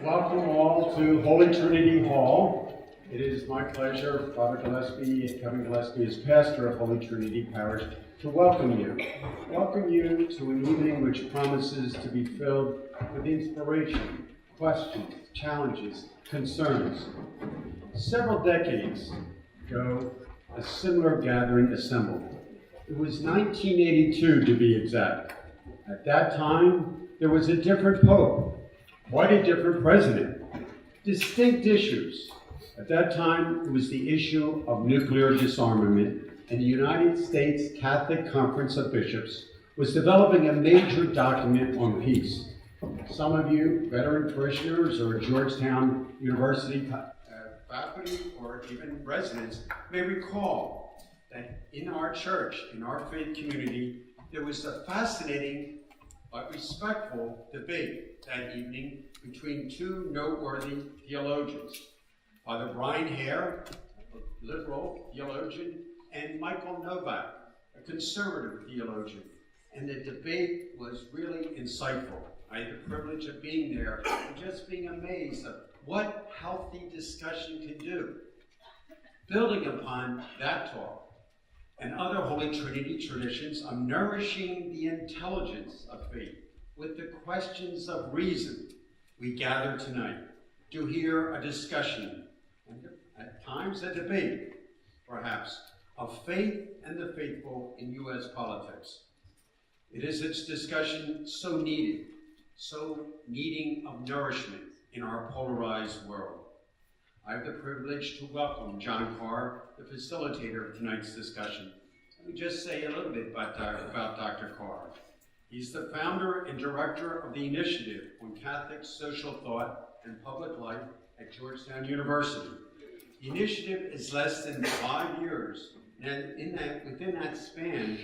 Welcome all to Holy Trinity Hall. It is my pleasure, Father Gillespie, Kevin Gillespie, as pastor of Holy Trinity Parish, to welcome you. Welcome you to an evening which promises to be filled with inspiration, questions, challenges, concerns. Several decades ago, a similar gathering assembled. It was 1982 to be exact. At that time, there was a different pope, quite a different president, distinct issues. At that time, it was the issue of nuclear disarmament, and the United States Catholic Conference of Bishops was developing a major document on peace. Some of you, veteran parishioners or Georgetown University faculty or even residents, may recall that in our church, in our faith community, there was a fascinating but respectful debate that evening between two noteworthy theologians, Father Brian Hare, a liberal theologian, and Michael Novak, a conservative theologian. And the debate was really insightful. I had the privilege of being there and just being amazed at what healthy discussion can do. Building upon that talk and other Holy Trinity traditions of nourishing the intelligence of faith with the questions of reason, we gather tonight to hear a discussion, and at times a debate, perhaps, of faith and the faithful in U.S. politics. It is its discussion so needed, so needing of nourishment in our polarized world. I have the privilege to welcome John Carr, the facilitator of tonight's discussion. Let me just say a little bit about Dr. Carr. He's the founder and director of the Initiative on Catholic Social Thought and Public Life at Georgetown University. The initiative is less than 5 years, and within that span,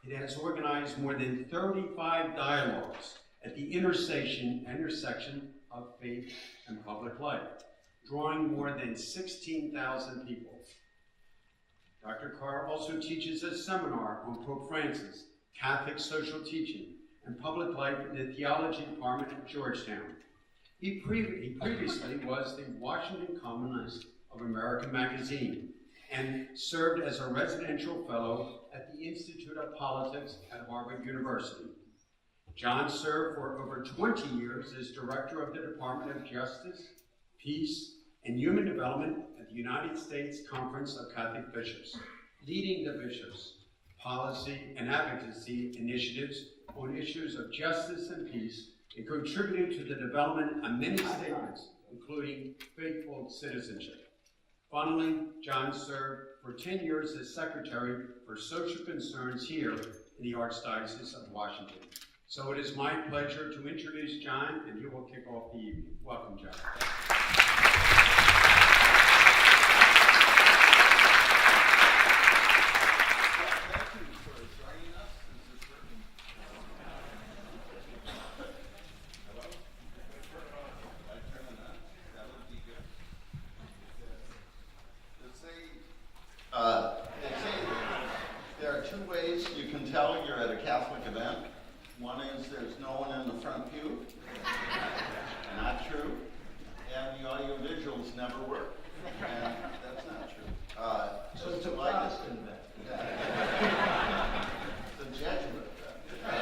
it has organized more than 35 dialogues at the intersection of faith and public life, drawing more than 16,000 people. Dr. Carr also teaches a seminar on Pope Francis, Catholic social teaching, and public life in the theology department at Georgetown. He previously was the Washington columnist of American Magazine and served as a residential fellow at the Institute of Politics at Harvard University. John served for over 20 years as director of the Department of Justice, Peace, and Human Development at the United States Conference of Catholic Bishops, leading the bishops' policy and advocacy initiatives on issues of justice and peace, and contributed to the development of many statements, including faithful citizenship. Finally, John served for 10 years as Secretary for Social Concerns here in the Archdiocese of Washington. So it is my pleasure to introduce John, and he will kick off the evening. Welcome, John. There are two ways you can tell you're at a Catholic event. One is there's no one in the front pew. Not true. And the audio visuals never work. And that's not true. So it's a Protestant event. The Jesuit event.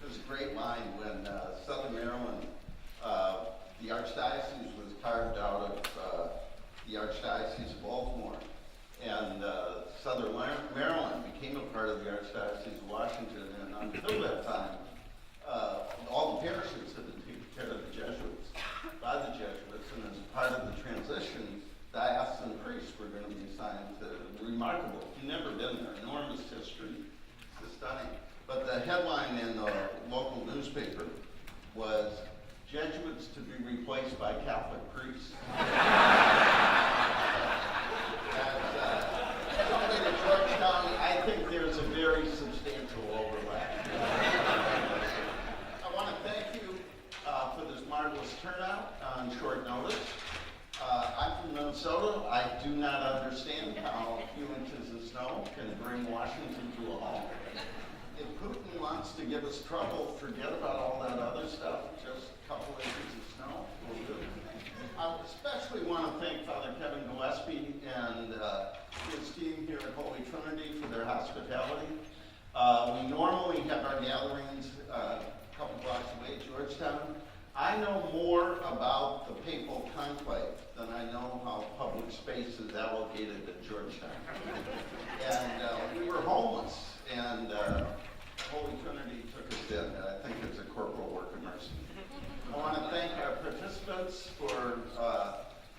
There's a great line when Southern Maryland, the Archdiocese was carved out of the Archdiocese of Baltimore, and Southern Maryland became a part of the Archdiocese of Washington, and until that time, all the parishes had been taken care of by the Jesuits, and as part of the transition, diocesan priests were going to be assigned to remarkable. If you've never been there, enormous history, it's stunning. But the headline in the local newspaper was, Jesuits to be replaced by Catholic priests. Something at Georgetown, I think there's a very substantial overlap. I want to thank you for this marvelous turnout on short notice. I'm from Minnesota. Minnesota, I do not understand how a few inches of snow can bring Washington to a halt. If Putin wants to give us trouble, forget about all that other stuff, just a couple inches of snow will do. I especially want to thank Father Kevin Gillespie and his team here at Holy Trinity for their hospitality. We normally have our gatherings a couple blocks away at Georgetown. I know more about the papal conclave than I know how public space is allocated at Georgetown. And we were homeless, and Holy Trinity took us in, and I think it's a corporal work of mercy. I want to thank our participants for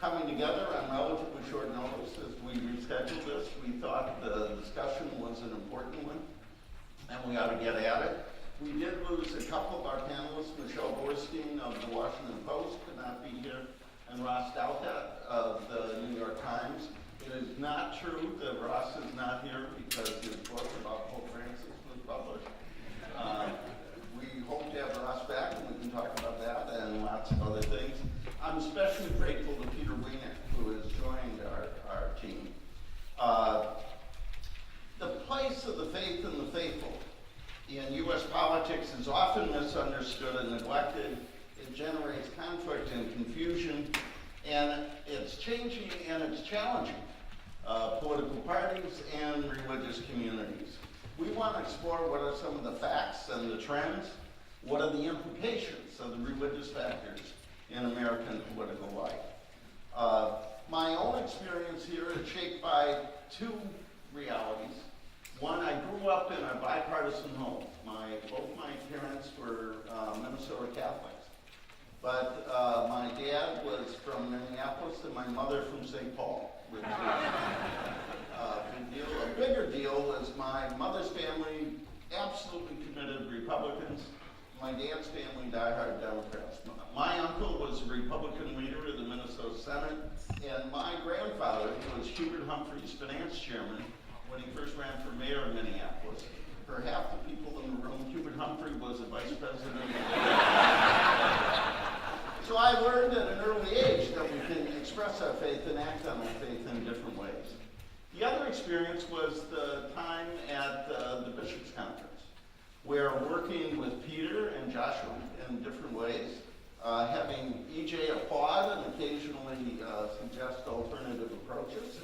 coming together on relatively short notice as we rescheduled this. We thought the discussion was an important one, and we ought to get at it. We did lose a couple of our panelists. Michelle Borstein of the Washington Post could not be here, and Ross Douthat of the New York Times. It is not true that Ross is not here because his book about Pope Francis was published. We hope to have Ross back, and we can talk about that and lots of other things. I'm especially grateful to Peter Wiener, who has joined our team. The place of the faith and the faithful in U.S. politics is often misunderstood and neglected. It generates conflict and confusion, and it's changing and it's challenging political parties and religious communities. We want to explore what are some of the facts and the trends, what are the implications of the religious factors in American political life. My own experience here is shaped by two realities. One, I grew up in a bipartisan home. Both my parents were Minnesota Catholics. But my dad was from Minneapolis and my mother from St. Paul, which is a big deal. A bigger deal was my mother's family, absolutely committed Republicans. My dad's family, diehard Democrats. My uncle was a Republican leader in the Minnesota Senate, and my grandfather was Hubert Humphrey's finance chairman when he first ran for mayor of Minneapolis. For half the people in the room, Hubert Humphrey was a vice president. So I learned at an early age that we can express our faith and act on our faith in different ways. The other experience was the time at the Bishops' Conference, where working with Peter and Joshua in different ways, having EJ applaud and occasionally suggest alternative approaches,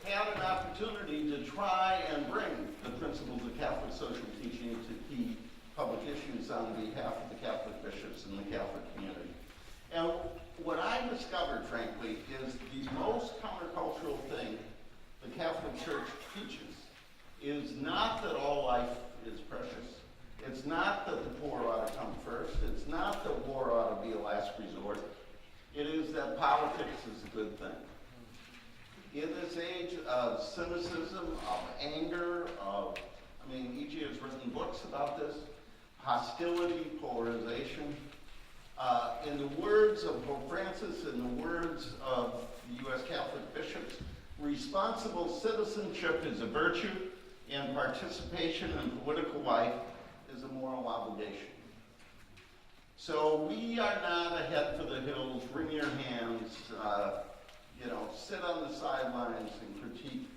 had an opportunity to try and bring the principles of Catholic social teaching to key public issues on behalf of the Catholic bishops and the Catholic community. And what I discovered, frankly, is the most countercultural thing the Catholic Church teaches is not that all life is precious. It's not that the poor ought to come first. It's not that war ought to be a last resort. It is that politics is a good thing. In this age of cynicism, of anger, E.G. has written books about this, hostility, polarization. In the words of Pope Francis, in the words of the U.S. Catholic bishops, responsible citizenship is a virtue, and participation in political life is a moral obligation. So we are not a head for the hills, wring your hands, sit on the sidelines and critique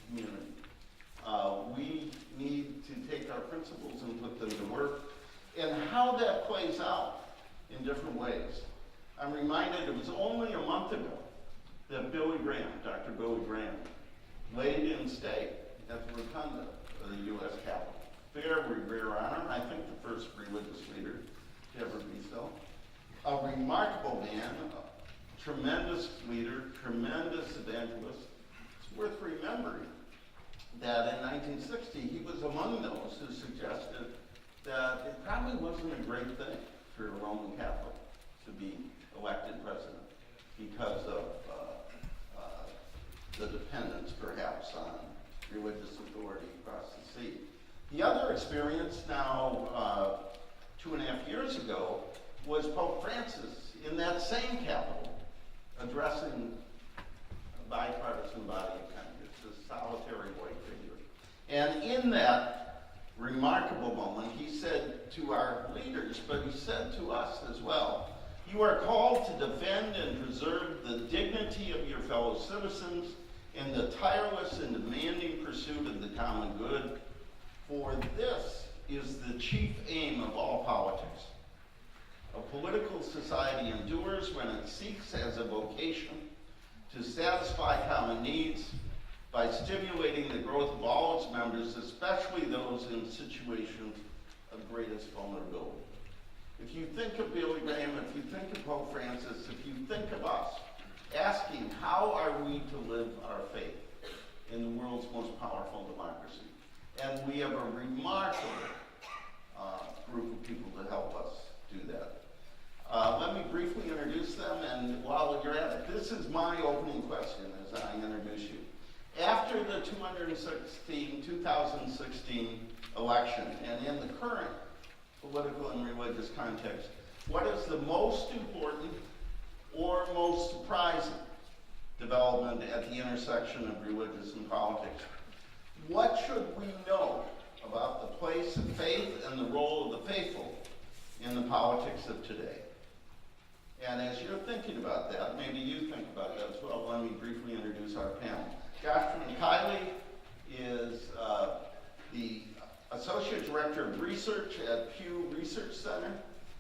community. We need to take our principles and put them to work. And how that plays out in different ways. I'm reminded it was only a month ago that Billy Graham, Dr. Billy Graham, laid in state at the rotunda of the U.S. Capitol. Very rare honor. I think the first religious leader to ever be so. A remarkable man, a tremendous leader, tremendous evangelist. It's worth remembering that in 1960 he was among those who suggested that it probably wasn't a great thing for a Roman Catholic to be elected president because of the dependence, perhaps, on religious authority across the sea. The other experience now, 2.5 years ago, was Pope Francis in that same Capitol addressing a bipartisan body of Congress, a solitary white figure. And in that remarkable moment, he said to our leaders, but he said to us as well, You are called to defend and preserve the dignity of your fellow citizens in the tireless and demanding pursuit of the common good, for this is the chief aim of all politics. A political society endures when it seeks as a vocation to satisfy common needs by stimulating the growth of all its members, especially those in situations of greatest vulnerability. If you think of Billy Graham, if you think of Pope Francis, if you think of us, asking how are we to live our faith in the world's most powerful democracy? And we have a remarkable group of people to help us do that. Let me briefly introduce them, and while you're at it, this is my opening question as I introduce you. After the 2016 election, and in the current political and religious context, what is the most important or most surprising development at the intersection of religious and politics? What should we know about the place of faith and the role of the faithful in the politics of today? And as you're thinking about that, maybe you think about that as well, let me briefly introduce our panel. Joshua Kiley is the Associate Director of Research at Pew Research Center,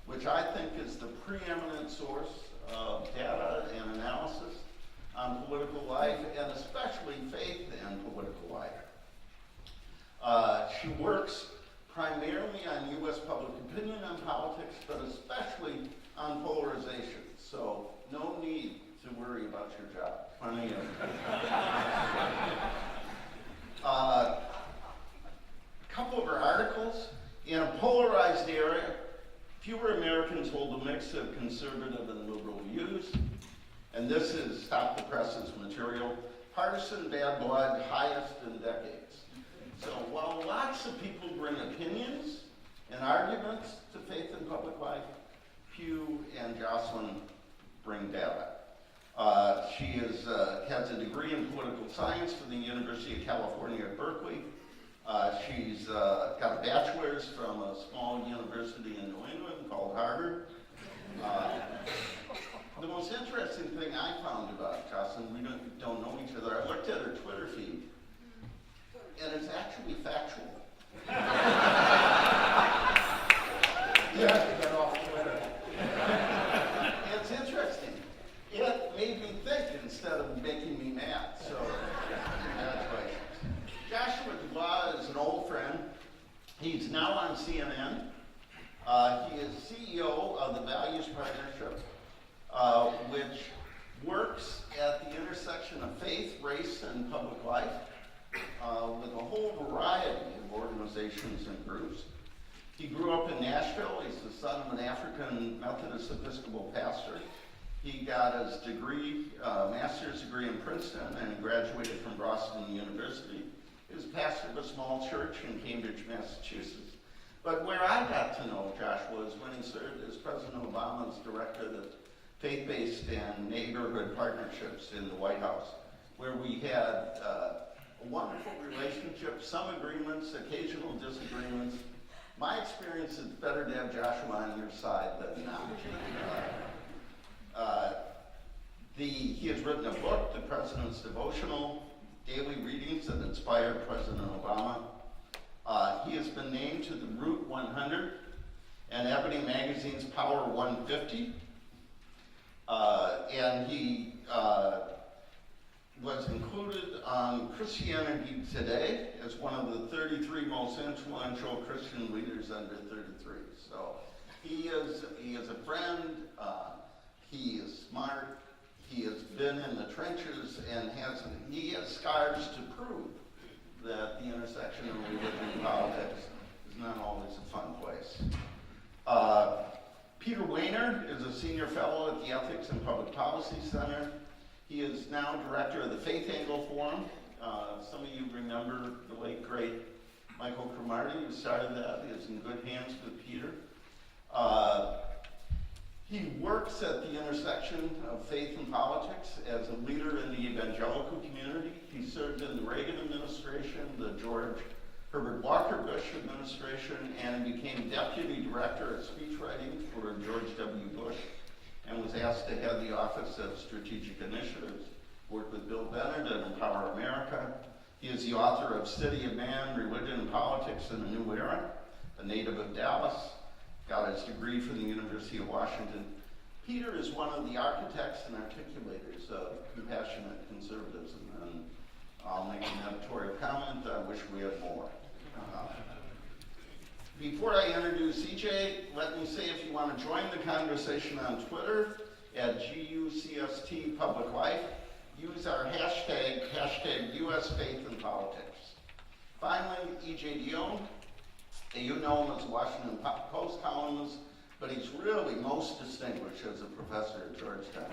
which I think is the preeminent source of data and analysis on political life, and especially faith and political life. She works primarily on U.S. public opinion on politics, but especially on polarization. So no need to worry about your job. Plenty of a couple of her articles. In a polarized era, fewer Americans hold a mix of conservative and liberal views. And this is Stop the Press's material. Partisan bad blood, highest in decades. So while lots of people bring opinions and arguments to faith and public life, Pew and Jocelyn bring data. She has a degree in political science from the University of California at Berkeley. She's got a bachelor's from a small university in New England called Harvard. The most interesting thing I found about Jocelyn, we don't know each other, I looked at her Twitter feed, and it's actually factual. You have to get off Twitter. It's interesting. It made me think instead of making me mad, so congratulations. Joshua Dubois is an old friend. He's now on CNN. He is CEO of the Values Partnership, which works at the intersection of faith, race, and public life with a whole variety of organizations and groups. He grew up in Nashville. He's the son of an African Methodist Episcopal pastor. He got his degree, master's degree in Princeton, and graduated from Boston University. He was pastor of a small church in Cambridge, Massachusetts. But where I got to know Joshua is when he served as President Obama's director of the faith-based and neighborhood partnerships in the White House, where we had a wonderful relationship, some agreements, occasional disagreements. My experience is better to have Joshua on your side than not. He has written a book, The President's Devotional, daily readings that inspired President Obama. He has been named to the Route 100 and Ebony Magazine's Power 150. And he was included on Christianity Today as one of the 33 most influential Christian leaders under 33. So he is a friend, he is smart, he has been in the trenches, and he has scars to prove that the intersection of religion and politics is not always a fun place. Peter Wehner is a senior fellow at the Ethics and Public Policy Center. He is now director of the Faith Angle Forum. Some of you remember the late, great Michael Cromartie, who started that. He is in good hands with Peter. He works at the intersection of faith and politics as a leader in the evangelical community. He served in the Reagan administration, the George Herbert Walker Bush administration, and became deputy director of speech writing for George W. Bush and was asked to head the Office of Strategic Initiatives. Worked with Bill Bennett at Empower America. He is the author of City of Man, Religion and Politics in a New Era, a native of Dallas, got his degree from the University of Washington. Peter is one of the architects and articulators of compassionate conservatism, and I'll make an editorial comment. I wish we had more. Before I introduce EJ, let me say if you want to join the conversation on Twitter at GUCST Public Life, use our hashtag US Faith and Politics. Finally, EJ Dion, you know him as a Washington Post columnist, but he's really most distinguished as a professor at Georgetown.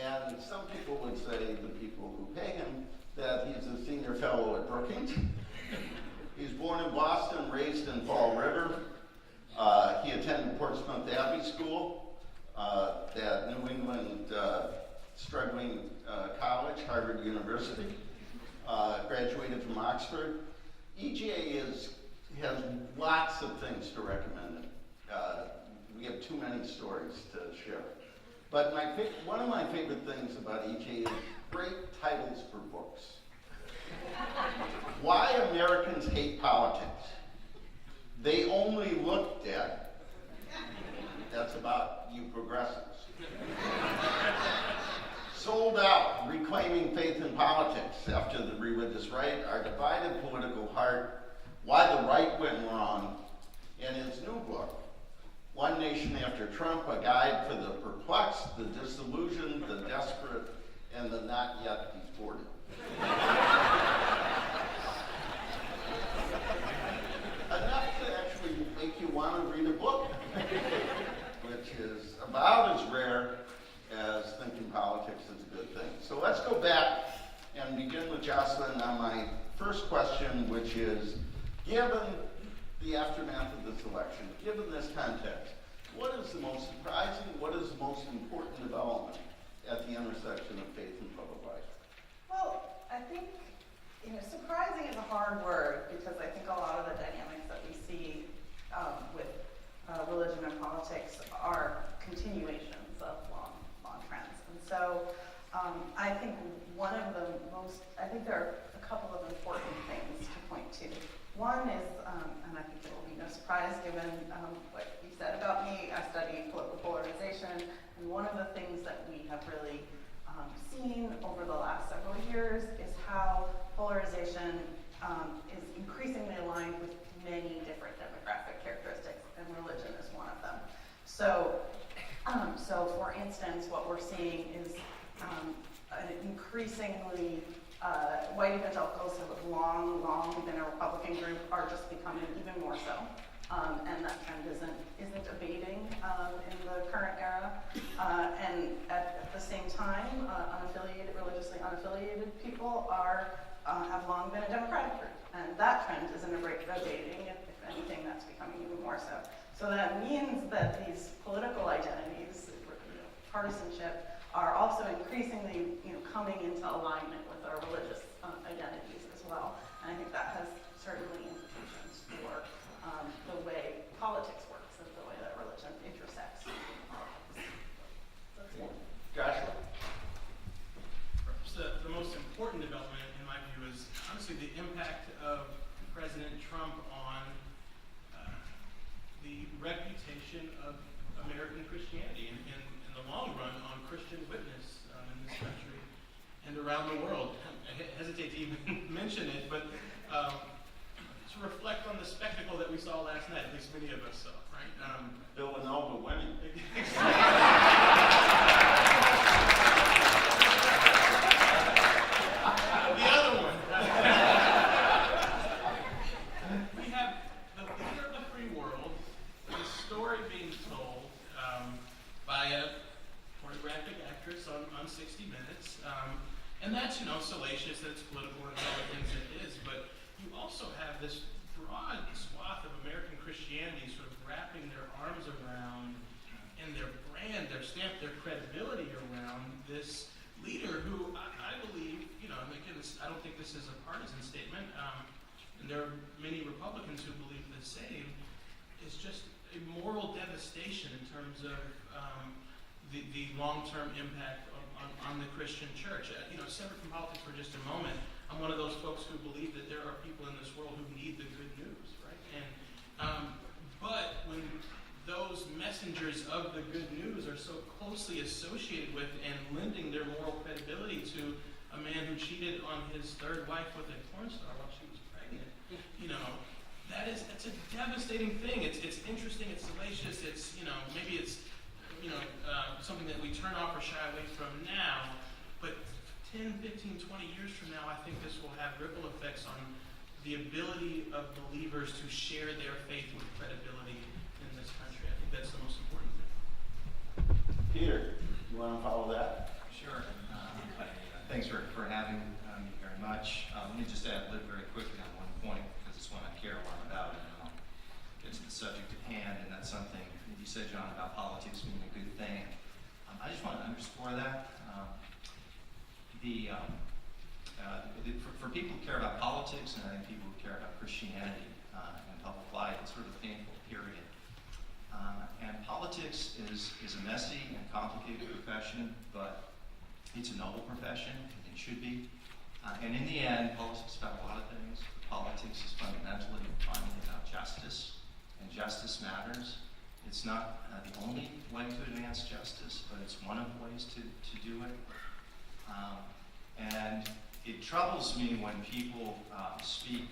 And some people would say, the people who pay him, that he's a senior fellow at Brookings. He's born in Boston, raised in Fall River. He attended Portsmouth Abbey School, that New England struggling college, Harvard University. Graduated from Oxford. EJ has lots of things to recommend him. We have too many stories to share. But one of my favorite things about EJ is great titles for books. Why Americans Hate Politics. They Only Look Dead. That's about you progressives. Sold Out, Reclaiming Faith in Politics After the Religious Right, Our Divided Political Heart, Why the Right Went Wrong, and his new book, One Nation After Trump, A Guide for the Perplexed, the Disillusioned, the Desperate, and the Not Yet Deported. Enough to actually make you want to read a book, which is about as rare as thinking politics is a good thing. So let's go back and begin with Jocelyn on my first question, which is, given the aftermath of this election, given this context, what is the most surprising, what is the most important development at the intersection of faith and public life? Well, I think, surprising is a hard word because I think a lot of the dynamics that we see with religion and politics are continuations of long trends. And so I think I think there are a couple of important things to point to. One is, and I think it will be no surprise given what you said about me, I study political polarization, and one of the things that we have really seen over the last several years is how polarization is increasingly aligned with many different demographic characteristics, and religion is one of them. So for instance, what we're seeing is an increasingly white evangelicals who have long been a Republican group are just becoming even more so. And that trend isn't abating in the current era. And at the same time, religiously unaffiliated people have long been a Democratic group. And that trend isn't abating. If anything, that's becoming even more so. So that means that these political identities, partisanship, are also increasingly coming into alignment with our religious identities as well. And I think that has certainly implications for the way politics works and the way that religion intersects. Joshua? Perhaps the most important development, in my view, is honestly the impact of President Trump on the reputation of American Christianity and in the long run on Christian witness in this country and around the world. I hesitate to even mention it, but to reflect on the spectacle that we saw last night, at least many of us saw, right? Villanova winning. The other one. We have the leader of the free world, the story being told by a pornographic actress on 60 Minutes. And that's, salacious, that's political and all the things it is, but you also have this broad swath of American Christianity sort of wrapping their arms around and their brand, their stamp, their credibility around this leader who I believe, and again, I don't think this is a partisan statement, and there are many Republicans who believe the same, is just a moral devastation in terms of the long-term impact on the Christian church. Separate from politics for just a moment, I'm one of those folks who believe that there are people in this world who need the good news, right? But when those messengers of the good news are so closely associated with and lending their moral credibility to a man who cheated on his third wife with a porn star while she was pregnant, that's a devastating thing. It's interesting, it's salacious, maybe it's something that we turn off or shy away from now, but 10, 15, 20 years from now, I think this will have ripple effects on the ability of believers to share their faith with credibility in this country. I think that's the most important thing. Peter, you want to follow that? Sure. Thanks for having me very much. Let me just add very quickly on one point, because it's one I care a lot about, and I'll get to the subject at hand, and that's something that you said, John, about politics being a good thing. I just want to underscore that. For people who care about politics, and I think people who care about Christianity and public life, it's sort of a painful period. And politics is a messy and complicated profession, but it's a noble profession, and it should be. And in the end, politics is about a lot of things. Politics is fundamentally, finally, about justice, and justice matters. It's not the only way to advance justice, but it's one of the ways to do it. And it troubles me when people speak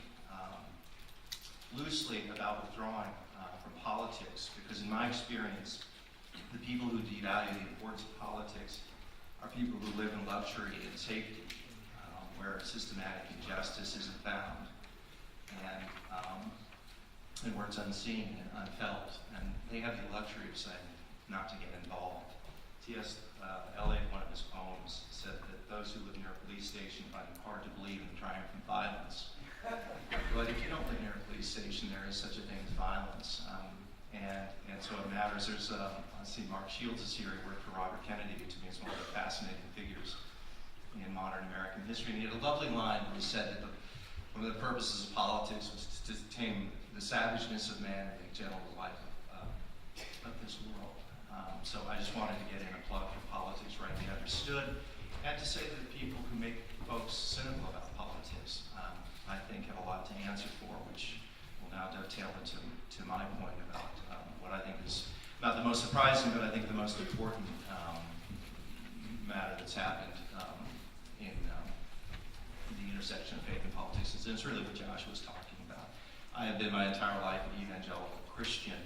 loosely about withdrawing from politics, because in my experience, the people who devalue the importance of politics are people who live in luxury and safety, where systematic injustice isn't found, and where it's unseen and unfelt. And they have the luxury of saying not to get involved. T.S. Eliot, one of his poems, said that those who live near a police station find it hard to believe in triumphant violence. But if you don't live near a police station, there is such a thing as violence. And so it matters. There's, I see Mark Shields is here. He worked for Robert Kennedy, who to me is one of the fascinating figures in modern American history. And he had a lovely line where he said that one of the purposes of politics was to tame the savageness of man and make gentle the life of this world. So I just wanted to get in a plug for politics rightly understood, and to say that the people who make folks cynical about politics, I think, have a lot to answer for, which will now dovetail into my point about what I think is not the most surprising, but I think the most important matter that's happened in the intersection of faith and politics. And it's really what Josh was talking about. I have been my entire life an evangelical Christian,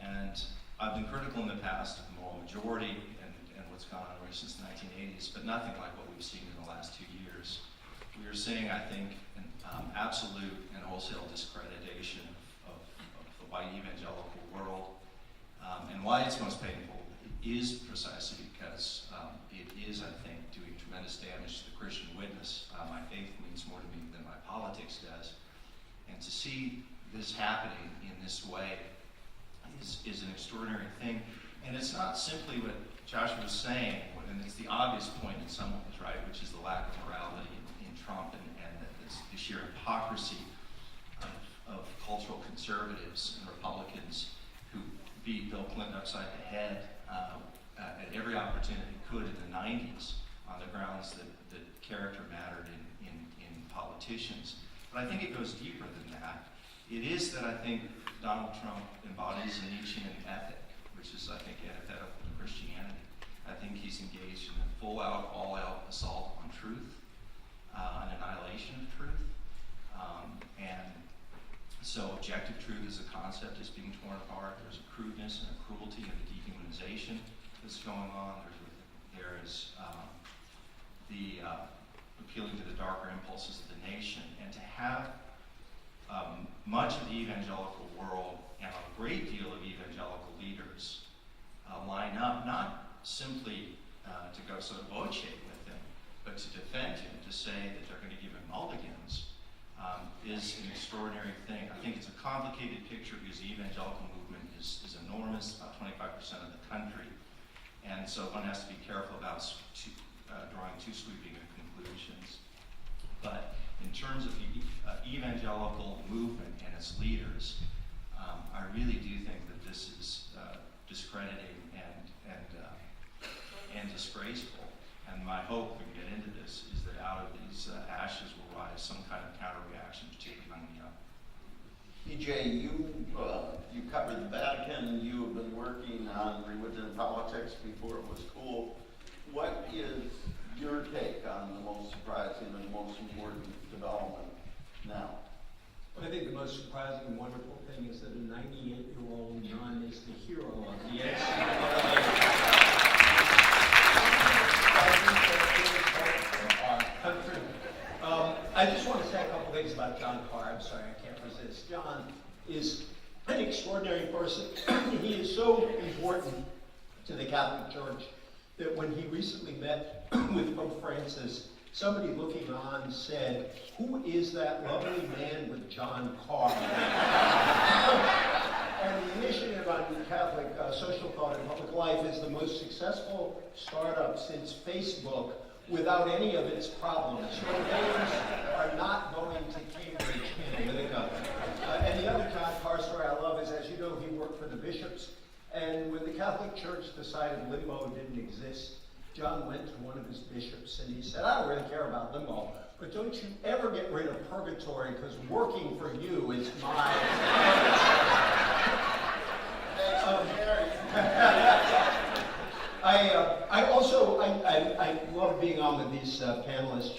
and I've been critical in the past of the moral majority and what's gone on since the 1980s, but nothing like what we've seen in the last 2 years. We are seeing, I think, an absolute and wholesale discreditation of the white evangelical world. And why it's most painful is precisely because it is, I think, doing tremendous damage to the Christian witness. My faith means more to me than my politics does. And to see this happening in this way is an extraordinary thing. And it's not simply what Joshua was saying, and it's the obvious point in some ways, right, which is the lack of morality in Trump and the sheer hypocrisy of cultural conservatives and Republicans who beat Bill Clinton upside the head at every opportunity he could in the 90s on the grounds that character mattered in politicians. But I think it goes deeper than that. It is that I think Donald Trump embodies a Nietzschean ethic, which is, I think, antithetical to Christianity. I think he's engaged in a full-out, all-out assault on truth, an annihilation of truth. And so objective truth as a concept is being torn apart. There's a crudeness and a cruelty and a dehumanization that's going on. There is the appealing to the darker impulses of the nation. And to have much of the evangelical world and a great deal of evangelical leaders line up, not simply to go sort of voce with him, but to defend him, to say that they're going to give him mulligans, is an extraordinary thing. I think it's a complicated picture because the evangelical movement is enormous, about 25% of the country, and so one has to be careful about drawing too sweeping of conclusions. But in terms of the evangelical movement and its leaders, I really do think that this is discrediting and disgraceful. And my hope, when we get into this, is that out of these ashes will rise some kind of counter reaction, particularly among the young. EJ, you covered the Vatican. You have been working on religion and politics before it was cool. What is your take on the most surprising and most important development now? I think the most surprising and wonderful thing is that a 98-year-old nun is the hero of the NCAA. I just want to say a couple things about John Carr. I'm sorry, I can't resist. John is an extraordinary person. He is so important to the Catholic Church that when he recently met with Pope Francis, somebody looking on said, "Who is that lovely man with John Carr?" And the Initiative on Catholic Social Thought and Public Life is the most successful startup since Facebook without any of its problems. Your names are not going to Cambridge Analytica. And the other John Carr story I love is, as you know, he worked for the bishops. And when the Catholic Church decided limbo didn't exist, John went to one of his bishops and he said, "I don't really care about limbo, but don't you ever get rid of purgatory, because working for you is my..." I love being on with these panelists.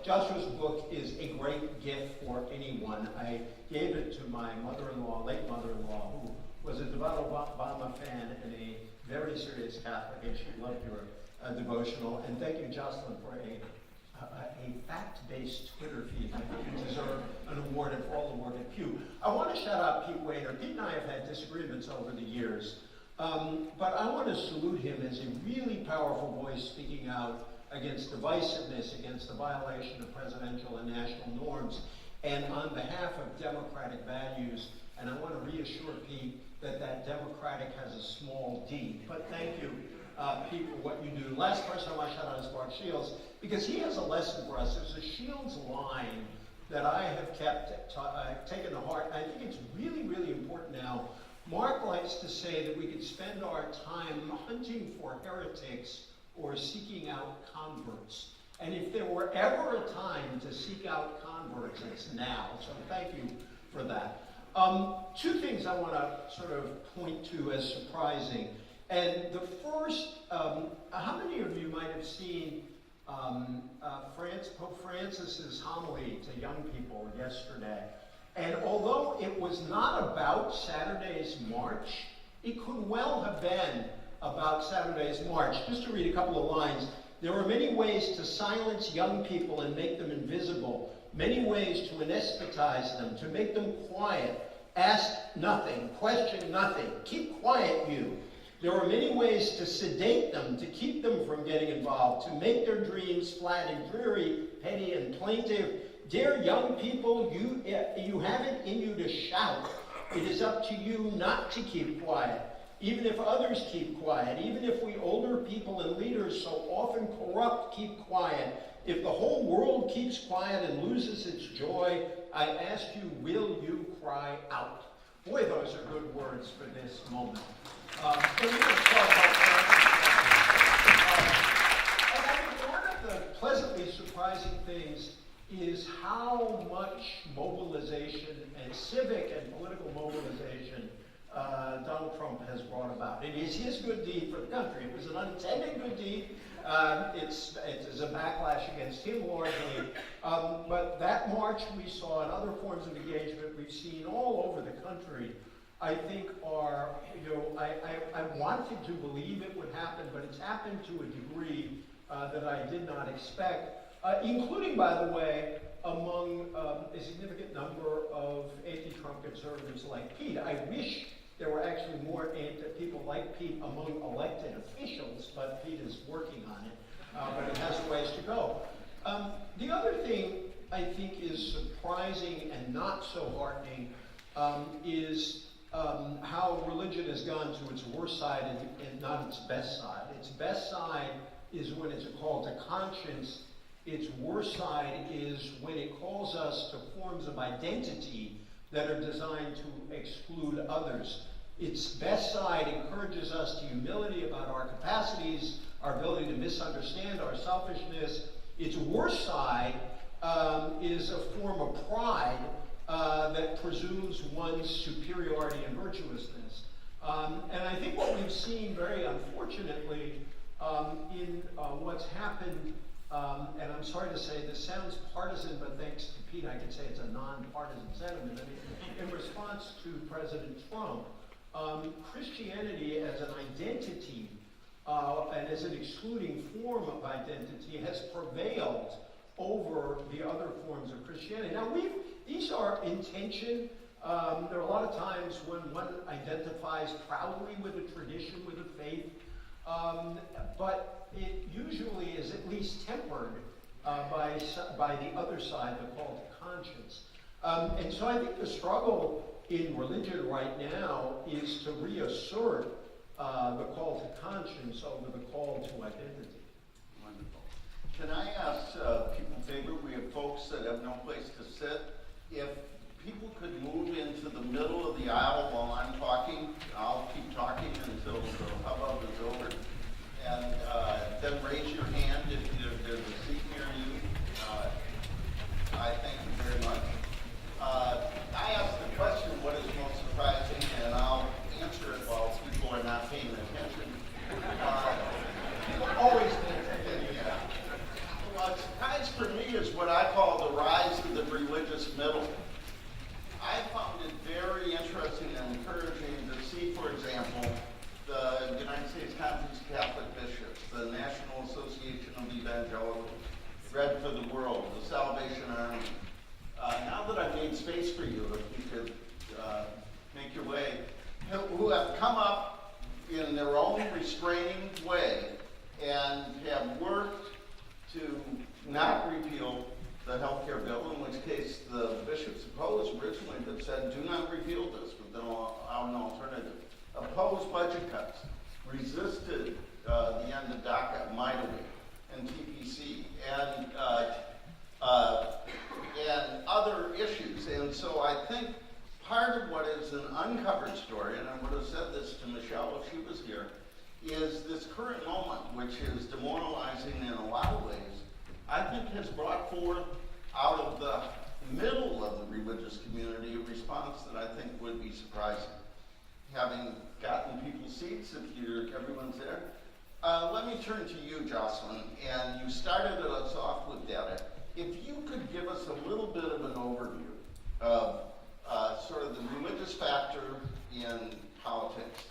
Joshua's book is a great gift for anyone. I gave it to my mother-in-law, late mother-in-law, who was a devout Obama fan and a very serious Catholic, and she loved your devotional. And thank you, Jocelyn, for a fact-based Twitter feed. I think you deserve an award for all the work at Pew. I want to shout out Pete Wainer. Pete and I have had disagreements over the years, but I want to salute him as a really powerful voice speaking out against divisiveness, against the violation of presidential and national norms, and on behalf of democratic values. And I want to reassure Pete that democratic has a small d. But thank you, Pete, for what you do. Last person I want to shout out is Mark Shields, because he has a lesson for us. There's a Shields line that I have kept taken to heart. I think it's really, really important now. Mark likes to say that we could spend our time hunting for heretics or seeking out converts. And if there were ever a time to seek out converts, it's now. So thank you for that. Two things I want to sort of point to as surprising. And the first, how many of you might have seen Pope Francis's homily to young people yesterday? And although it was not about Saturday's march, it could well have been about Saturday's march. Just to read a couple of lines. "There are many ways to silence young people and make them invisible, many ways to anesthetize them, to make them quiet. Ask nothing, question nothing, keep quiet you. There are many ways to sedate them, to keep them from getting involved, to make their dreams flat and dreary, petty and plaintive. Dear young people, you have it in you to shout. It is up to you not to keep quiet. Even if others keep quiet, even if we older people and leaders so often corrupt keep quiet, if the whole world keeps quiet and loses its joy, I ask you, will you cry out?" Boy, those are good words for this moment. And we're going to talk about and I think one of the pleasantly surprising things is how much mobilization and civic and political mobilization Donald Trump has brought about. It is his good deed for the country. It was an unintended good deed. It's a backlash against him largely. But that march we saw and other forms of engagement we've seen all over the country, I think are, I wanted to believe it would happen, but it's happened to a degree that I did not expect, including, by the way, among a significant number of anti-Trump conservatives like Pete. I wish there were actually more people like Pete among elected officials, but Pete is working on it, but it has a ways to go. The other thing I think is surprising and not so heartening is how religion has gone to its worst side and not its best side. Its best side is when it's a call to conscience. Its worst side is when it calls us to forms of identity that are designed to exclude others. Its best side encourages us to humility about our capacities, our ability to misunderstand, our selfishness. Its worst side is a form of pride that presumes one's superiority and virtuousness. And I think what we've seen very unfortunately in what's happened, and I'm sorry to say this sounds partisan, but thanks to Pete, I can say it's a nonpartisan sentiment. I mean, in response to President Trump, Christianity as an identity and as an excluding form of identity has prevailed over the other forms of Christianity. Now, these are in tension. There are a lot of times when one identifies proudly with a tradition, with a faith, but it usually is at least tempered by the other side, the call to conscience. And so I think the struggle in religion right now is to reassert the call to conscience over the call to identity. Wonderful. Can I ask people a favor? We have folks that have no place to sit. If people could move into the middle of the aisle while I'm talking, I'll keep talking until the hubbub is over. And then raise your hand if there's a seat near you. I thank you very much. I asked the question, what is most surprising, and I'll answer it while people are not paying attention. Always pay attention. Yeah. Well, a surprise for me is what I call the rise of the religious middle. I found it very interesting and encouraging to see, for example, the United States Conference of Catholic Bishops, the National Association of Evangelicals, Bread for the World, the Salvation Army. Now that I've made space for you, if you could make your way, who have come up in their own restraining way and have worked to not repeal the health care bill, in which case the bishops opposed originally but said, do not repeal this, but then allow an alternative. Opposed budget cuts, resisted the end of DACA mightily, and TPC, and other issues. And so I think part of what is an uncovered story, and I would have said this to Michelle if she was here, is this current moment, which is demoralizing in a lot of ways, I think has brought forth out of the middle of the religious community a response that I think would be surprising. Having gotten people's seats, if everyone's there, let me turn to you, Jocelyn, and you started us off with data. If you could give us a little bit of an overview of sort of the religious factor in politics,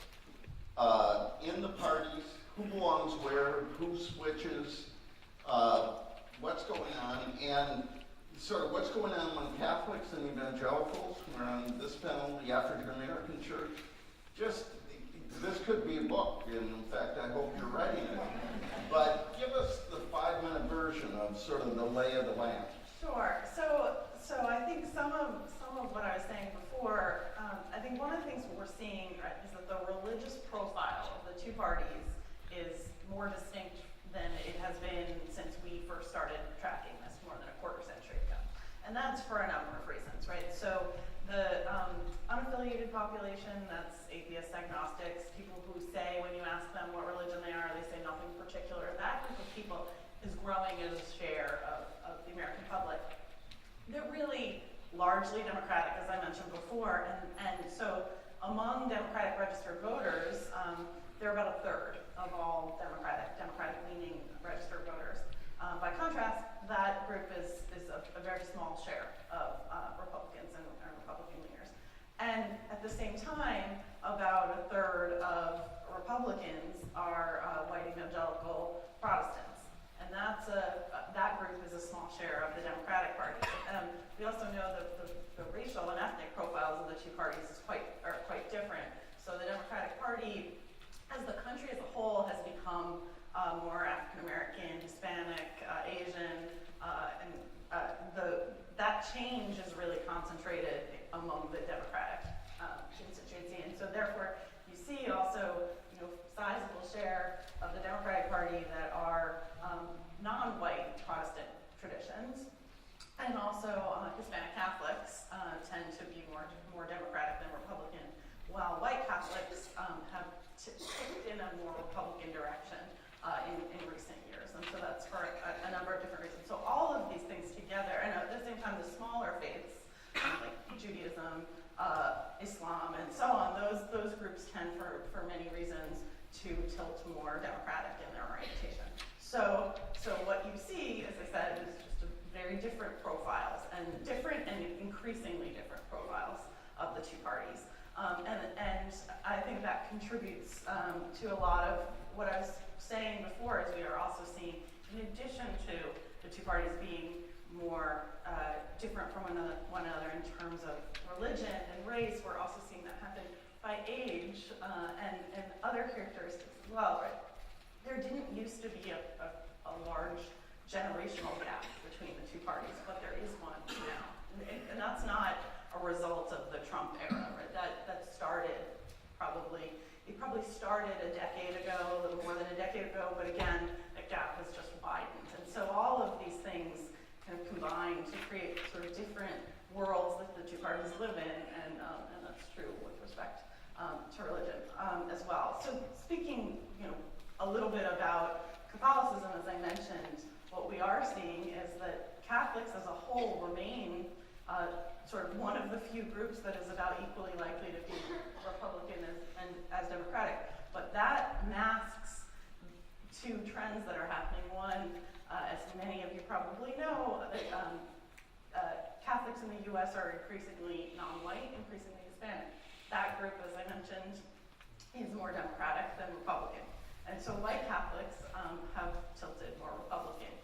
in the parties, who belongs where, who switches, what's going on, and sort of what's going on among Catholics and evangelicals. We're on this panel, the African American Church. Just, this could be a book, and in fact, I hope you're writing it. But give us the 5-minute version of sort of the lay of the land. Sure. So I think some of what I was saying before, I think one of the things we're seeing is that the religious profile of the two parties is more distinct than it has been since we first started tracking this more than a quarter century ago. And that's for a number of reasons, right? So the unaffiliated population, that's atheists, agnostics, people who say when you ask them what religion they are, they say nothing particular. That group of people is growing as a share of the American public. They're really largely Democratic, as I mentioned before, and so among Democratic registered voters, they're about a third of all Democratic-leaning registered voters. By contrast, that group is a very small share of Republicans and Republican leaners. And at the same time, about a third of Republicans are white evangelical Protestants. And that group is a small share of the Democratic Party. We also know that the racial and ethnic profiles of the two parties are quite different. So the Democratic Party, as the country as a whole, has become more African American, Hispanic, Asian, and that change is really concentrated among the Democratic constituency. And so therefore, you see also, sizable share of the Democratic Party that are non-white Protestant traditions, and also Hispanic Catholics tend to be more Democratic than Republican, while white Catholics for many reasons to tilt more Democratic in their orientation. So what you see, as I said, is just very different profiles, and different and increasingly different profiles of the two parties. And I think that contributes to a lot of what I was saying before, is we are also seeing, in addition to the two parties being more different from one another in terms of religion and race, we're also seeing that happen by age and other characteristics as well, right? There didn't used to be a large generational gap between the two parties, but there is one now. And that's not a result of the Trump era, right? That started it probably started a decade ago, a little more than a decade ago, but again, the gap has just widened. And so all of these things kind of combine to create sort of different worlds that the two parties live in, and that's true with respect to religion as well. So speaking, a little bit about Catholicism, as I mentioned, what we are seeing is that Catholics as a whole remain sort of one of the few groups that is about equally likely to be Republican as Democratic. But that masks two trends that are happening. One, as many of you probably know, that Catholics in the U.S. are increasingly non-white, increasingly Hispanic. That group, as I mentioned, is more Democratic than Republican. And so white Catholics have tilted more Republican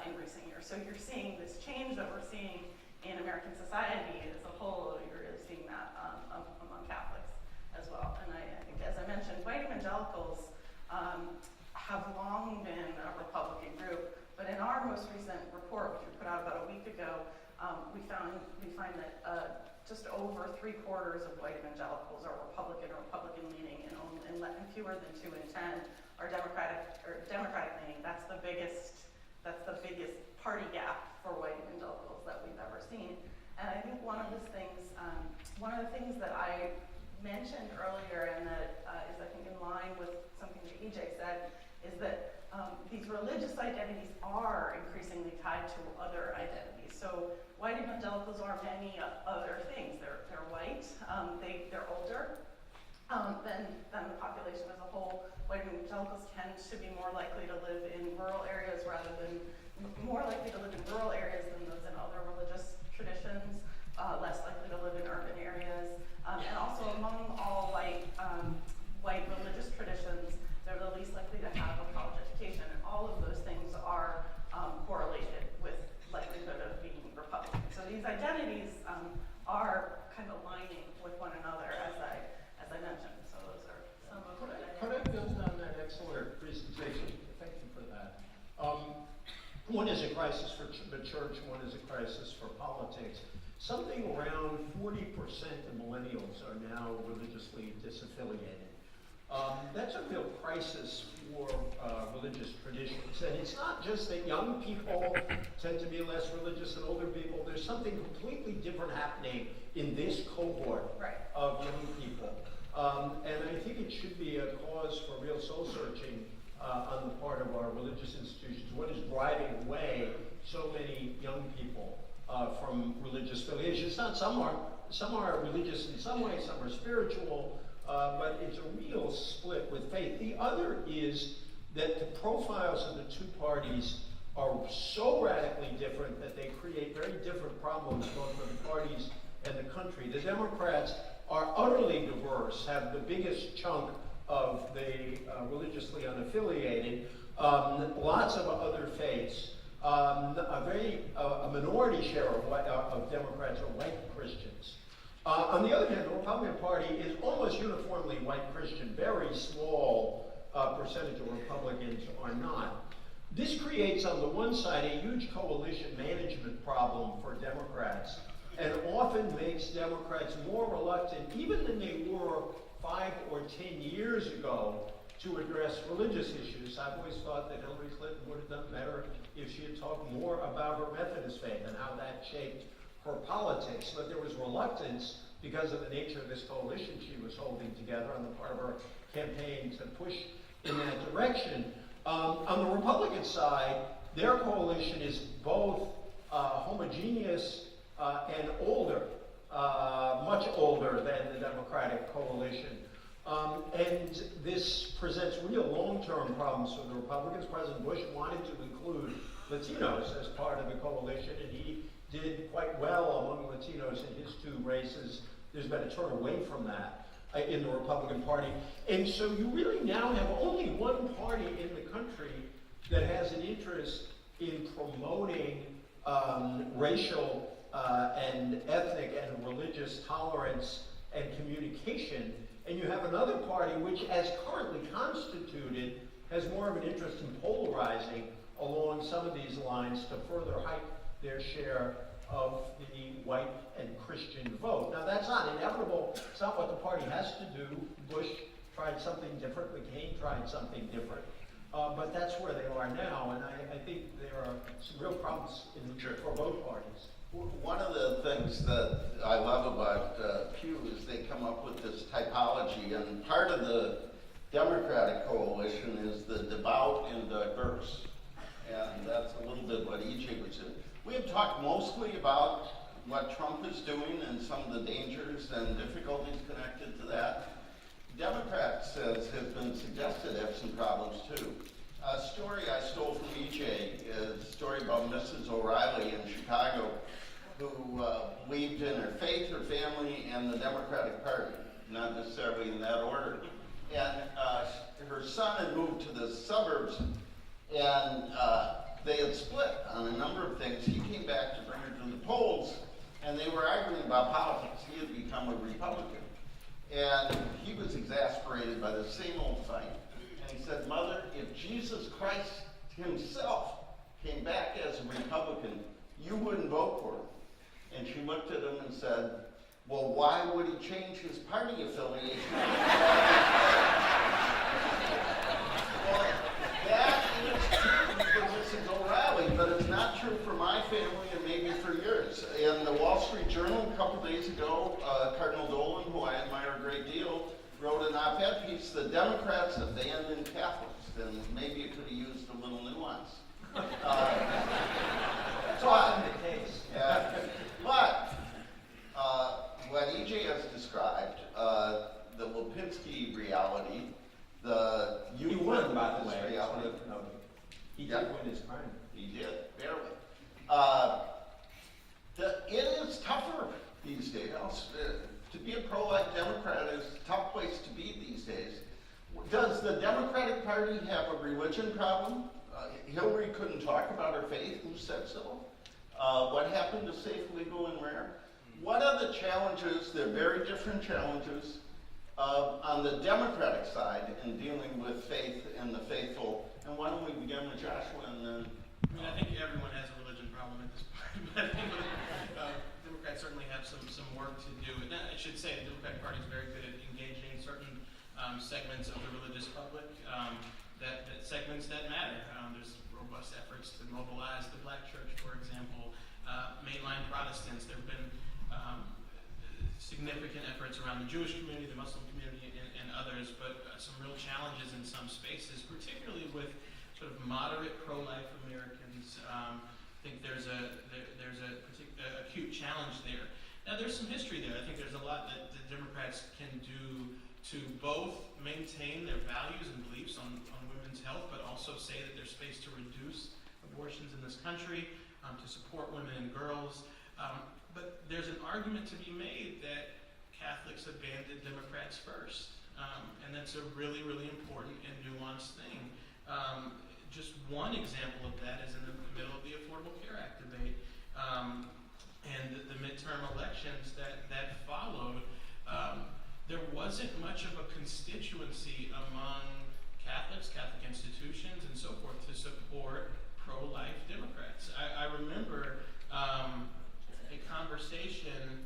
in recent years. So you're seeing this change that we're seeing in American society as a whole. You're really seeing that among Catholics as well. And I think, as I mentioned, white evangelicals have long been a Republican group, but in our most recent report, which we put out about a week ago, we find that just over 3/4 of white evangelicals are Republican or Republican leaning, and fewer than 2 in 10 are Democratic leaning. That's the biggest party gap for white evangelicals that we've ever seen. And I think one of the things that I mentioned earlier, and that is, I think, in line with something that EJ said, is that these religious identities are increasingly tied to other identities. So white evangelicals are many other things. They're white, they're older than the population as a whole. White evangelicals tend to be more likely to live in rural areas than those in other religious traditions, less likely to live in urban areas, and also among all white religious traditions, they're the least likely to have a college education, and all of those things are correlated with likelihood of being Republican. So these identities are kind of aligning with one another, as I mentioned. So those are some of the Could I build on that excellent presentation? Thank you for that. One is a crisis for the church, one is a crisis for politics. Something around 40% of millennials are now religiously disaffiliated. That's a real crisis for religious traditions. And it's not just that young people tend to be less religious than older people. There's something completely different happening in this cohort of young people. And I think it should be a cause for real soul searching on the part of our religious institutions. What is driving away so many young people from religious affiliation? Some are religious in some way, some are spiritual, but it's a real split with faith. The other is that the profiles of the two parties are so radically different that they create very different problems both for the parties and the country. The Democrats are utterly diverse, have the biggest chunk of the religiously unaffiliated, lots of other faiths. A minority share of Democrats are white Christians. On the other hand, the Republican Party is almost uniformly white Christian. Very small percentage of Republicans are not. This creates, on the one side, a huge coalition management problem for Democrats, and often makes Democrats more reluctant, even than they were 5 or 10 years ago, to address religious issues. I've always thought that Hillary Clinton would have done better if she had talked more about her Methodist faith and how that shaped her politics. But there was reluctance because of the nature of this coalition she was holding together on the part of her campaign to push in that direction. On the Republican side, their coalition is both homogeneous and older, much older than the Democratic coalition. And this presents real long-term problems for the Republicans. President Bush wanted to include Latinos as part of the coalition, and he did quite well among Latinos in his 2 races. There's been a turn away from that in the Republican Party. And so you really now have only one party in the country that has an interest in promoting racial and ethnic and religious tolerance and communication. And you have another party which, as currently constituted, has more of an interest in polarizing along some of these lines to further hike their share of the white and Christian vote. Now, that's not inevitable. It's not what the party has to do. Bush tried something different. McCain tried something different. But that's where they are now, and I think there are some real problems for both parties. One of the things that I love about Pew is they come up with this typology, and part of the Democratic coalition is the devout and diverse. And that's a little bit what EJ was saying. We have talked mostly about what Trump is doing and some of the dangers and difficulties connected to that. Democrats, as has been suggested, have some problems too. A story I stole from EJ is a story about Mrs. O'Reilly in Chicago, who believed in her faith, her family, and the Democratic Party, not necessarily in that order. And her son had moved to the suburbs, and they had split on a number of things. He came back to bring her to the polls, and they were arguing about politics. He had become a Republican. And he was exasperated by the same old fight. And he said, "Mother, if Jesus Christ himself came back as a Republican, you wouldn't vote for him." And she looked at him and said, "Well, why would he change his party affiliation?" Well, that is true for Mrs. O'Reilly, but it's not true for my family and maybe for yours. In the Wall Street Journal a couple days ago, Cardinal Dolan, who I admire a great deal, wrote an op-ed piece, "The Democrats abandoned Catholics," and maybe it could have used a little nuance. That's often the case. But what EJ has described, the Lipinski reality, He won, by the way. reality. He Yeah. did win his primary. He did, barely. It is tougher these days. To be a pro-life Democrat is a tough place to be these days. Does the Democratic Party have a religion problem? Hillary couldn't talk about her faith. Who said so? What happened to safe, legal, and rare? What are the challenges? They're very different challenges on the Democratic side in dealing with faith and the faithful. And why don't we begin with Joshua and then... I think everyone has a religion problem at this point, but I think Democrats certainly have some work to do. And I should say the Democratic Party is very good at engaging certain segments of the religious public, that segments that matter. There's robust efforts to mobilize the Black church, for example, mainline Protestants. There have been significant efforts around the Jewish community, the Muslim community, and others, but some real challenges in some spaces, particularly with sort of moderate pro-life Americans. I think there's a acute challenge there. Now, there's some history there. I think there's a lot that the Democrats can do to both maintain their values and beliefs on women's health, but also say that there's space to reduce abortions in this country, to support women and girls. But there's an argument to be made that Catholics abandoned Democrats first. And that's a really, really important and nuanced thing. Just one example of that is in the middle of the Affordable Care Act debate. And the midterm elections that followed, there wasn't much of a constituency among Catholics, Catholic institutions, and so forth to support pro-life Democrats. I remember a conversation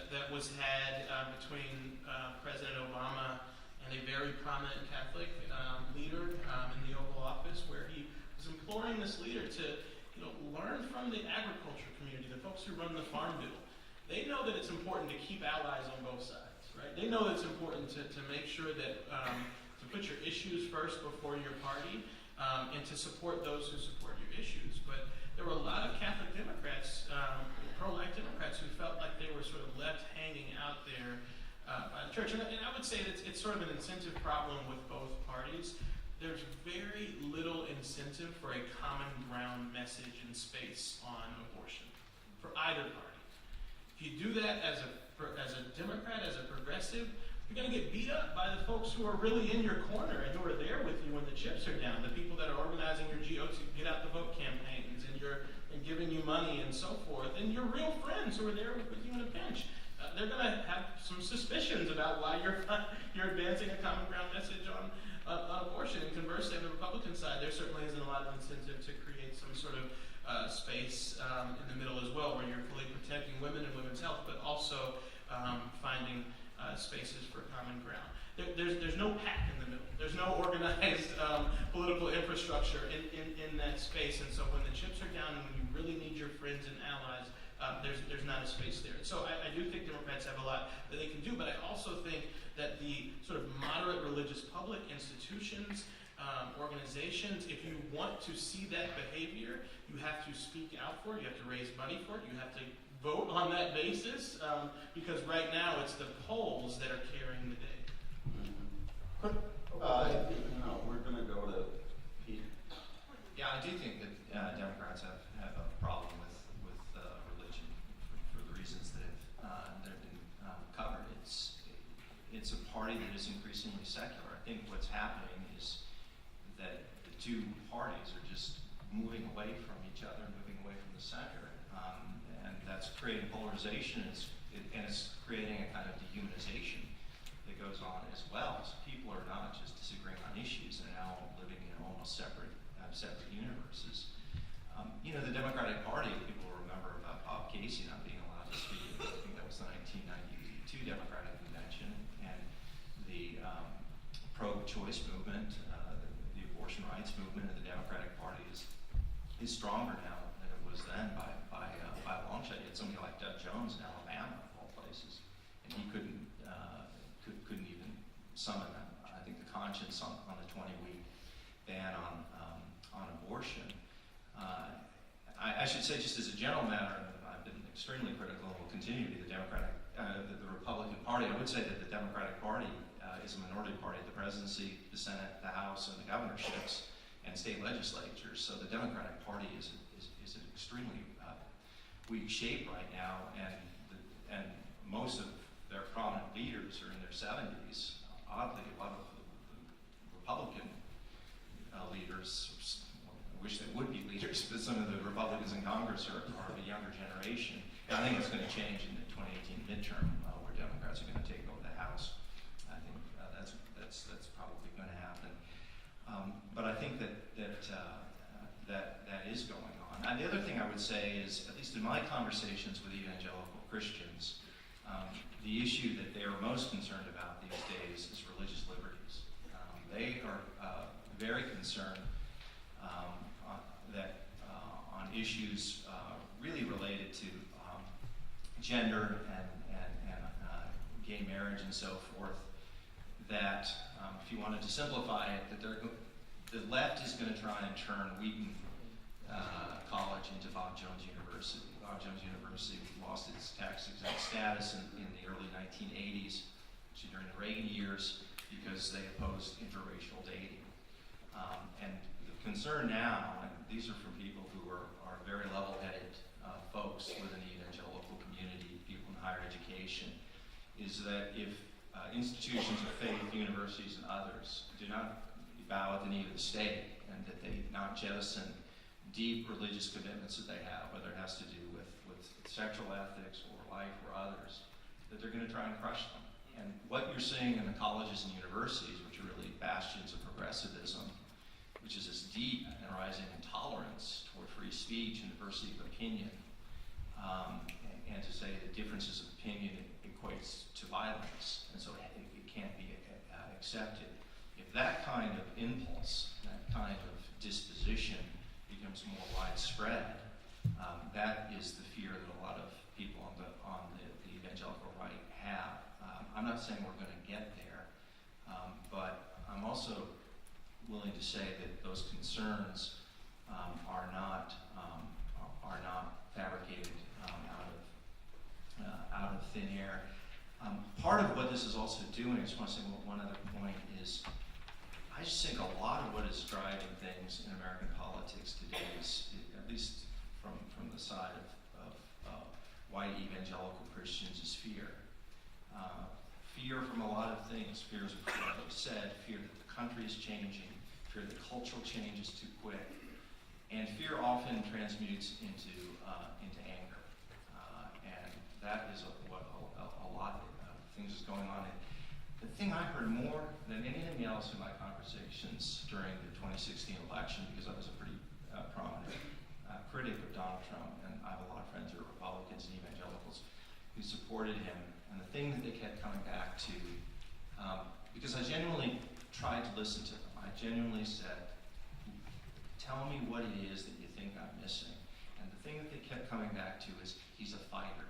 that was had between President Obama and a very prominent Catholic leader in the Oval Office, where he was imploring this leader to learn from the agriculture community, the folks who run the Farm Bill. They know that it's important to keep allies on both sides, right? They know that it's important to make sure that to put your issues first before your party, and to support those who support your issues. But there were a lot of Catholic Democrats, pro-life Democrats, who felt like they were sort of left hanging out there by the church. And I would say that it's sort of an incentive problem with both parties. There's very little incentive for a common ground message and space on abortion for either party. If you do that as a Democrat, as a progressive, you're going to get beat up by the folks who are really in your corner and who are there with you when the chips are down, the people that are organizing your Get Out the Vote campaigns and giving you money and so forth, and your real friends who are there with you in a pinch. They're going to have some suspicions about why you're advancing a common ground message on abortion. And conversely, on the Republican side, there certainly isn't a lot of incentive to create some sort of space in the middle as well, where you're fully protecting women and women's health, but also finding spaces for common ground. There's no pact in the middle. There's no organized political infrastructure in that space. And so when the chips are down and when you really need your friends and allies, there's not a space there. So I do think Democrats have a lot that they can do, but I also think that the sort of moderate religious public institutions, organizations, if you want to see that behavior, you have to speak out for it, you have to raise money for it, you have to vote on that basis, because right now it's the polls that are carrying the day. No, we're gonna go to Pete. Yeah, I do think that Democrats have a problem with religion for the reasons that have been covered. It's a party that is increasingly secular. I think what's happening is that the two parties are just moving away from each other, moving away from the center, and that's creating polarization, and it's creating a kind of dehumanization that goes on as well. So people are not just disagreeing on issues, they're now living in almost separate universes. The Democratic Party, people remember about Bob Casey not being allowed to speak. I think that was the 1992 Democratic Convention, and the pro-choice movement, the abortion rights movement of the Democratic Party is stronger now than it was then by a long shot. You had somebody like Doug Jones in Alabama, of all places, and he couldn't even summon, I think, the conscience on the 20-week ban on abortion. I should say, just as a general matter, I've been extremely critical and will continue to be the Republican Party. I would say that the Democratic Party is a minority party at the presidency, the Senate, the House, and the governorships, and state legislatures. So the Democratic Party is an extremely weak shape right now, and most of their prominent leaders are in their 70s. Oddly, a lot of the Republican leaders, I wish they would be leaders, but some of the Republicans in Congress are of a younger generation. And I think it's going to change in the 2018 midterm, where Democrats are going to take over the House. I think that's probably going to happen. But I think that is going on. And the other thing I would say is, at least in my conversations with evangelical Christians, the issue that they are most concerned about these days is religious liberties. They are very concerned on issues really related to gender and gay marriage and so forth, that if you wanted to simplify it, that the left is going to try and turn Wheaton College into Bob Jones University. Bob Jones University lost its tax-exempt status in the early 1980s, actually during the Reagan years, because they opposed interracial dating. And the concern now, and these are from people who are very level-headed folks within the evangelical community, people in higher education, is that if institutions of faith, universities and others, do not bow at the knee of the state, and that they not jettison deep religious commitments that they have, whether it has to do with sexual ethics or life or others, that they're going to try and crush them. And what you're seeing in the colleges and universities, which are really bastions of progressivism, which is this deep and rising intolerance toward free speech and diversity of opinion, and to say that differences of opinion equates to violence, and so it can't be accepted. If that kind of impulse, that kind of disposition becomes more widespread, that is the fear that a lot of people on the evangelical right have. I'm not saying we're going to get there, but I'm also willing to say that those concerns are not fabricated out of thin air. Part of what this is also doing, I just want to say one other point is, I just think a lot of what is driving things in American politics today is, at least from the side of white evangelical Christians, is fear. Fear from a lot of things. Fear, as you said, fear that the country is changing, fear that cultural change is too quick, and fear often transmutes into anger, and that is what a lot of things is going on. And the thing I heard more than anything else in my conversations during the 2016 election, because I was a pretty prominent critic of Donald Trump, and I have a lot of friends who are Republicans and evangelicals who supported him, and the thing that they kept coming back to, because I genuinely tried to listen to them, I genuinely said, tell me what it is that you think I'm missing. And the thing that they kept coming back to is, he's a fighter.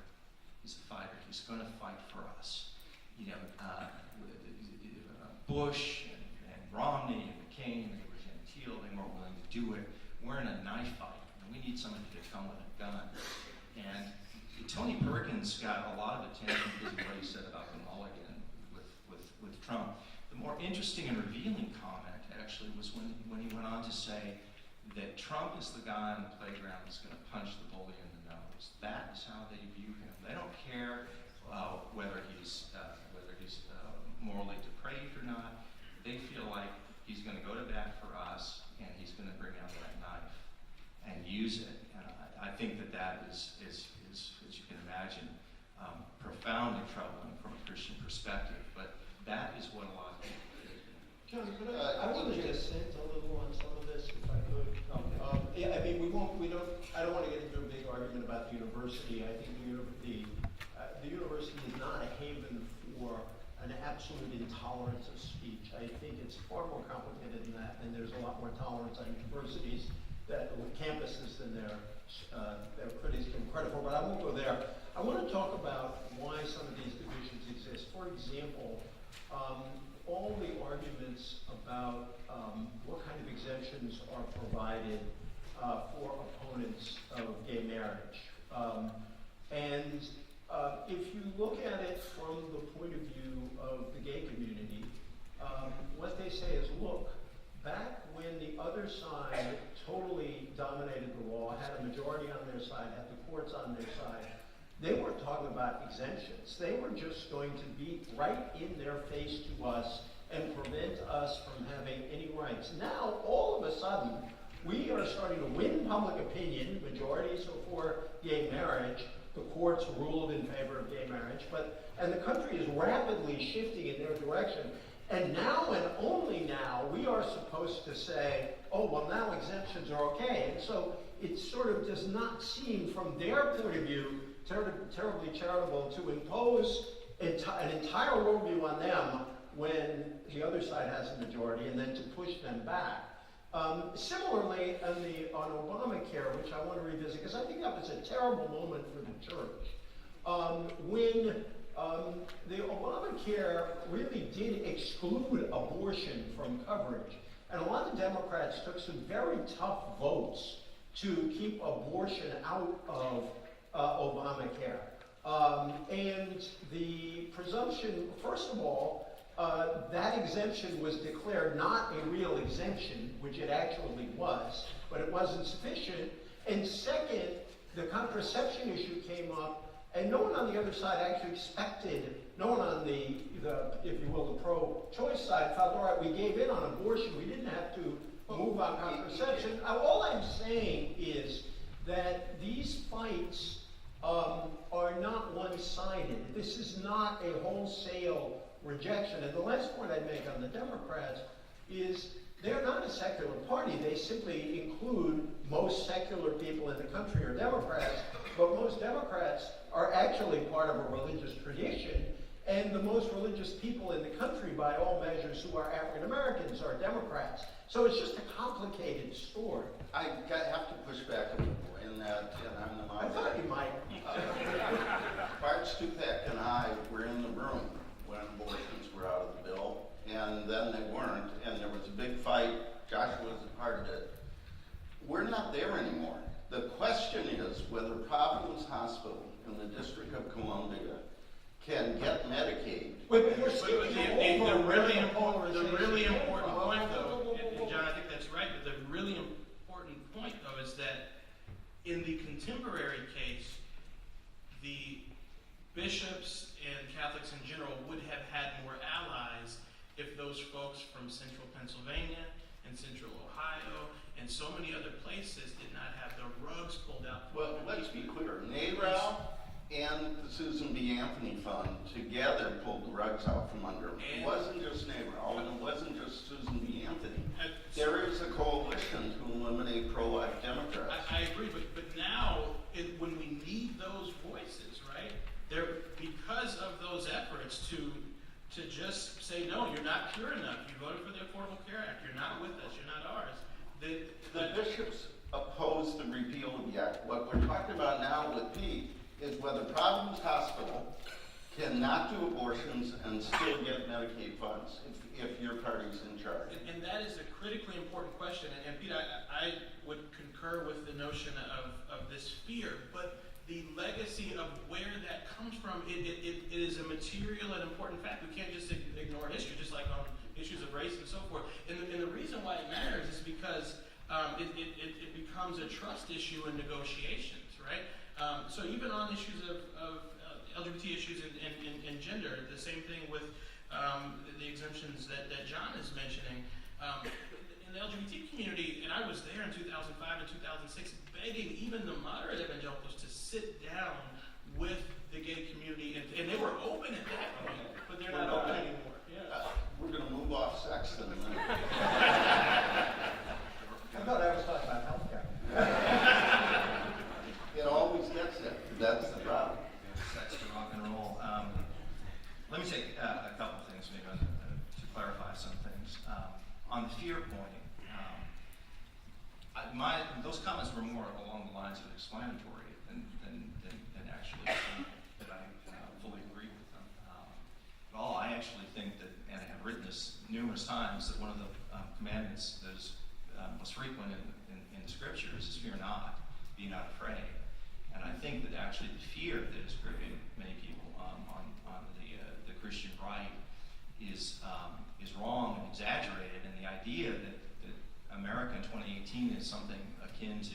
He's a fighter. He's going to fight for us. You know, Bush and Romney and McCain, they were genteel, they weren't willing to do it. We're in a knife fight, and we need somebody to come with a gun. And Tony Perkins got a lot of attention because of what he said about the mulligan with Trump. The more interesting and revealing comment, actually, was when he went on to say that Trump is the guy on the playground that's going to punch the bully in the nose. That is how they view him. They don't care whether he's morally depraved or not. They feel like he's going to go to bat for us, and he's going to bring out that knife and use it. And I think that is, as you can imagine, profoundly troubling from a Christian perspective. But that is what a lot of people do. John, I want to dissent a little on some of this, if I could. Yeah, I mean, I don't want to get into a big argument about the university. I think the university is not a haven for an absolute intolerance of speech. I think it's far more complicated than that, and there's a lot more tolerance on universities with campuses than their critics give credit for, but I won't go there. I want to talk about why some of these divisions exist. For example, all the arguments about what kind of exemptions are provided for opponents of gay marriage. If you look at it from the point of view of the gay community, what they say is, look, back when the other side totally dominated the law, had a majority on their side, had the courts on their side, they weren't talking about exemptions. They were just going to be right in their face to us and prevent us from having any rights. Now, all of a sudden, we are starting to win public opinion. Majorities are for gay marriage. The courts ruled in favor of gay marriage, and the country is rapidly shifting in their direction. And now and only now, we are supposed to say, oh, well, now exemptions are okay. And so it sort of does not seem, from their point of view, terribly charitable to impose an entire worldview on them when the other side has a majority, and then to push them back. Similarly, on Obamacare, which I want to revisit, because I think that was a terrible moment for the church, when the Obamacare really did exclude abortion from coverage. And a lot of Democrats took some very tough votes to keep abortion out of Obamacare. And the presumption, first of all, that exemption was declared not a real exemption, which it actually was, but it wasn't sufficient. And second, the contraception issue came up, and no one on the other side actually expected, no one on the if you will, the pro-choice side felt, all right, we gave in on abortion, we didn't have to move on contraception. All I'm saying is that these fights are not one-sided. This is not a wholesale rejection. And the last point I'd make on the Democrats is they're not a secular party. They simply include most secular people in the country are Democrats, but most Democrats are actually part of a religious tradition, and the most religious people in the country, by all measures, who are African Americans, are Democrats. So it's just a complicated story. I have to push back a little in that, and I'm the I thought you might. Bart Stupak and I were in the room when abortions were out of the bill, and then they weren't, and there was a big fight. Joshua was a part of it. We're not there anymore. The question is whether Providence Hospital in the District of Columbia can get Medicaid. But we're But skipping the over really the important, the really polarization. important Whoa, point whoa, though, whoa, whoa, whoa, and whoa. John, I think that's right, but the really important point though is that in the contemporary case, the bishops and Catholics in general would have had more allies if those folks from central Pennsylvania and central Ohio and so many other places did not have the rugs pulled out. Well, let's be clear, NARAL and the Susan B. Anthony Fund together pulled the rugs out from under them. It And- wasn't just NARAL, and it wasn't just Susan B. Anthony. And There is a coalition to eliminate pro-life Democrats. I agree, but now, when we need those voices, right? Because of those efforts to just say, no, you're not pure enough. You voted for the Affordable Care Act. You're not with us. You're not ours. The bishops opposed the repeal of the act. What we're talking about now with Pete is whether Providence Hospital cannot do abortions and still get Medicaid funds if your party's in charge. And that is a critically important question. And Pete, I would concur with the notion of this fear, but the legacy of where that comes from, it is a material and important fact. We can't just ignore history, just like on issues of race and so forth. And the reason why it matters is because it becomes a trust issue in negotiations, right? So even on issues of LGBT issues and gender, the same thing with the exemptions that John is mentioning. In the LGBT community, and I was there in 2005 and 2006, begging even the moderate evangelicals to sit down with the gay community, and they were open at that point, but they're not open anymore. Yeah. We're gonna move off sex in a minute. I thought I was talking about healthcare. It always gets there. That's the problem. Sex to rock and roll. Let me take a couple things maybe to clarify some things. On the fear point, those comments were more along the lines of explanatory than actually that I fully agree with them. I actually think that, and I have written this numerous times, that one of the commandments that is most frequent in the scriptures is fear not, be not afraid. And I think that actually the fear that is gripping many people on the Christian right is wrong and exaggerated, and the idea that America in 2018 is something akin to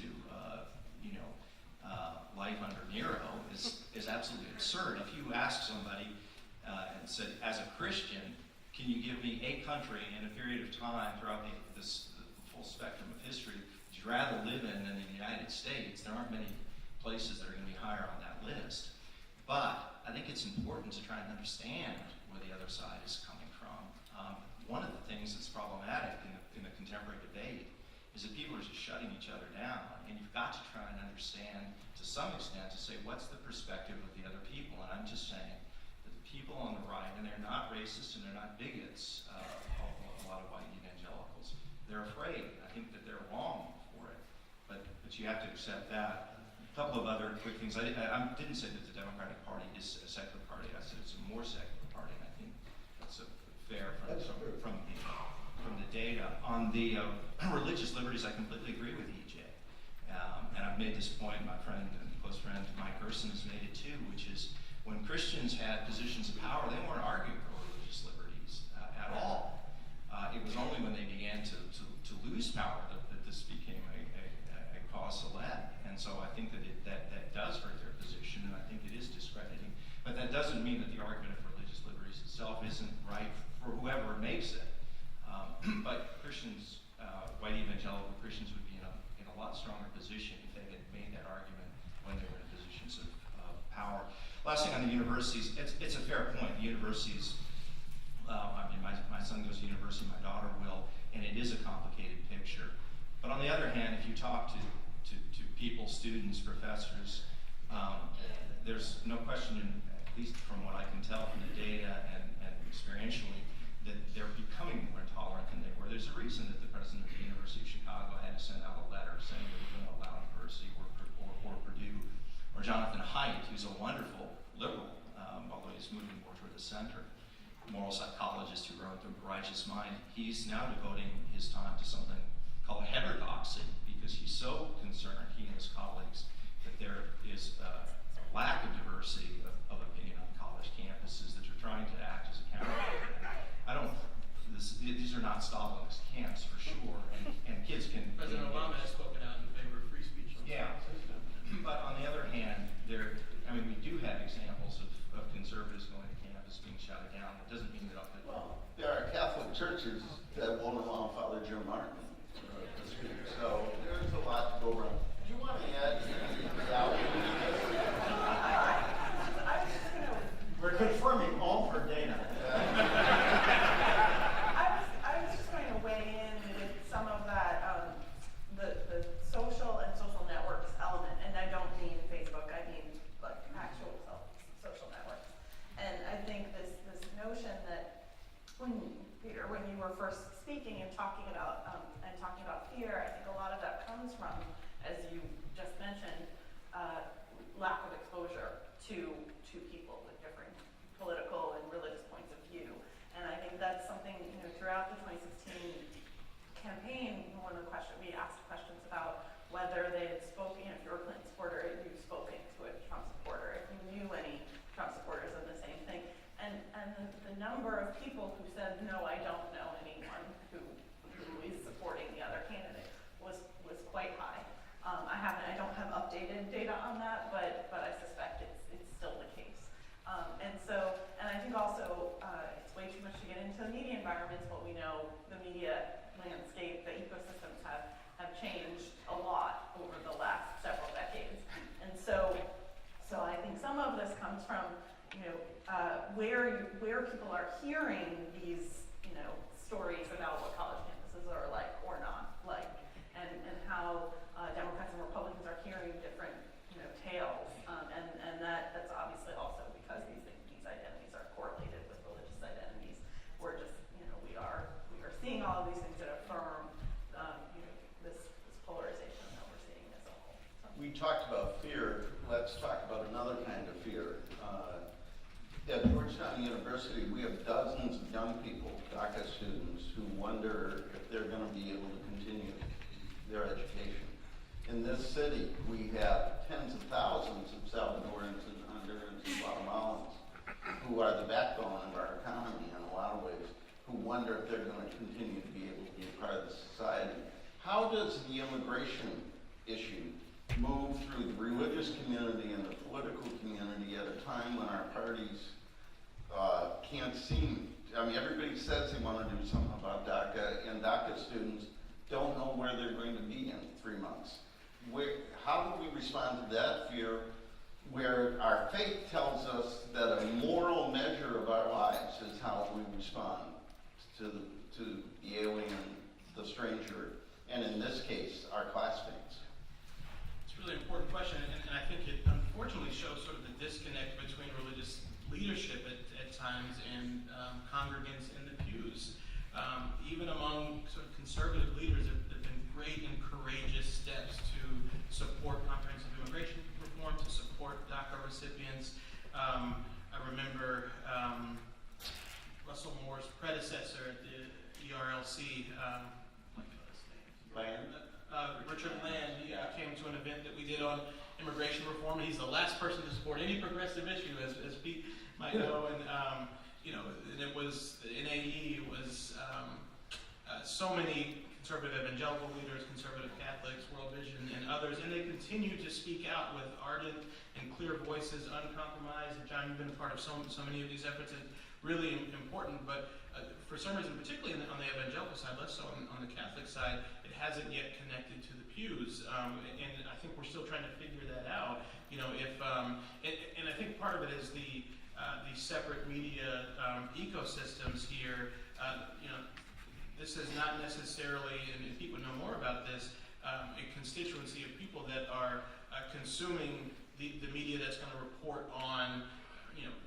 life under Nero is absolutely absurd. If you ask somebody and said, as a Christian, can you give me a country in a period of time throughout the full spectrum of history that you'd rather live in than the United States? There aren't many places that are going to be higher on that list. But I think it's important to try and understand where the other side is coming from. One of the things that's problematic in the contemporary debate is that people are just shutting each other down, and you've got to try and understand to some extent to say what's the perspective of the other people. And I'm just saying that the people on the right, and they're not racist and they're not bigots, a lot of white evangelicals, they're afraid. I think that they're wrong for it, but you have to accept that. A couple of other quick things. I didn't say that the Democratic Party is a secular party. I said it's a more secular party, and I think that's fair from the data. On the religious liberties, I completely agree with EJ. And I've made this point, my friend and close friend Mike Gerson has made it too, which is when Christians had positions of power, they weren't arguing for religious liberties at all. It was only when they began to lose power that this became a cause célèbre. And so I think that does hurt their position, and I think it is discrediting. But that doesn't mean that the argument of religious liberties itself isn't right for whoever makes it. But Christians, white evangelical Christians, would be in a lot stronger position if they had made that argument when they were in positions of power. Last thing on the universities, it's a fair point. The universities, my son goes to university, my daughter will, and it is a complicated picture. But on the other hand, if you talk to people, students, professors, there's no question, at least from what I can tell from the data and experientially, that they're becoming more intolerant than they were. There's a reason that the president of the University of Chicago had to send out a letter saying that we're going to allow University or Purdue, or Jonathan Haidt, who's a wonderful liberal, although he's moving more toward the center, moral psychologist who wrote The Righteous Mind. He's now devoting his time to something called heterodoxy, because he's so concerned, he and his colleagues, that there is a lack of diversity of opinion on college campus. camps for sure, and kids can. President Obama has spoken out in favor of free speech. Yeah, but on the other hand, we do have examples of conservatives going to campus being shouted down. It doesn't mean that. Well, there are Catholic churches that won't allow Father Jim Martin to speak, so there's a lot to go around. Do you want to add anything about it? I was just gonna, We're confirming all her data. I was just going to weigh in with some of that, the social and social networks element, and I don't mean Facebook, I mean like actual social networks. And I think this notion that Peter, when you were first speaking and talking about fear, I think a lot of that comes from, as you just mentioned, lack of exposure to people with different political and religious points of view. And I think that's something, throughout the 2016 campaign, one of the questions, we asked questions about whether they had spoken, if you were a Clinton supporter, if you've spoken to a Trump supporter, if you knew any Trump supporters, and the same thing. And the number of people who said, no, I don't know anyone who is supporting the other candidate was quite high. I don't have updated data on that, but I suspect it's still the case. And I think also, it's way too much to get into the media environments, but we know the media landscape, the ecosystems have changed a lot over the last several decades. And so I think some of this comes from, where people are hearing these, stories about what college campuses are like or not like, and how Democrats and Republicans are hearing different, tales, and that's obviously also because these identities are correlated with religious identities. We're just, we are seeing all of these things that affirm, this polarization that we're seeing as a whole. So. We talked about fear. Let's talk about another kind of fear. At Georgetown University, we have dozens of young people, DACA students, who wonder if they're going to be able to continue their education. In this city, we have tens of thousands of Salvadorans and Hondurans and Guatemalans who are the backbone of our economy in a lot of ways, who wonder if they're going to continue to be able to be a part of the society. How does the immigration issue move through the religious community and the political community at a time when our parties can't seem, everybody says they want to do something about DACA, and DACA students don't know where they're going to be in 3 months. How do we respond to that fear, where our faith tells us that a moral measure of our lives is how we respond to the alien, the stranger, and in this case, our classmates? It's a really important question, and I think it unfortunately shows sort of the disconnect between religious leadership at times and congregants in the pews. Even among sort of conservative leaders, there have been great and courageous steps to support comprehensive immigration reform, to support DACA recipients. I remember Russell Moore's predecessor at the ERLC, Richard Land, he came to an event that we did on immigration reform. He's the last person to support any progressive issue, as Pete might know. And and it was the NAE was so many conservative evangelical leaders, conservative Catholics, World Vision, and others, and they continue to speak out with ardent and clear voices, uncompromised. And John, you've been a part of so many of these efforts, and really important. But for some reason, particularly on the evangelical side, less so on the Catholic side, it hasn't yet connected to the pews, and I think we're still trying to figure that out. And I think part of it is the separate media ecosystems here. This is not necessarily, and Pete would know more about this, a constituency of people that are consuming the media that's going to report on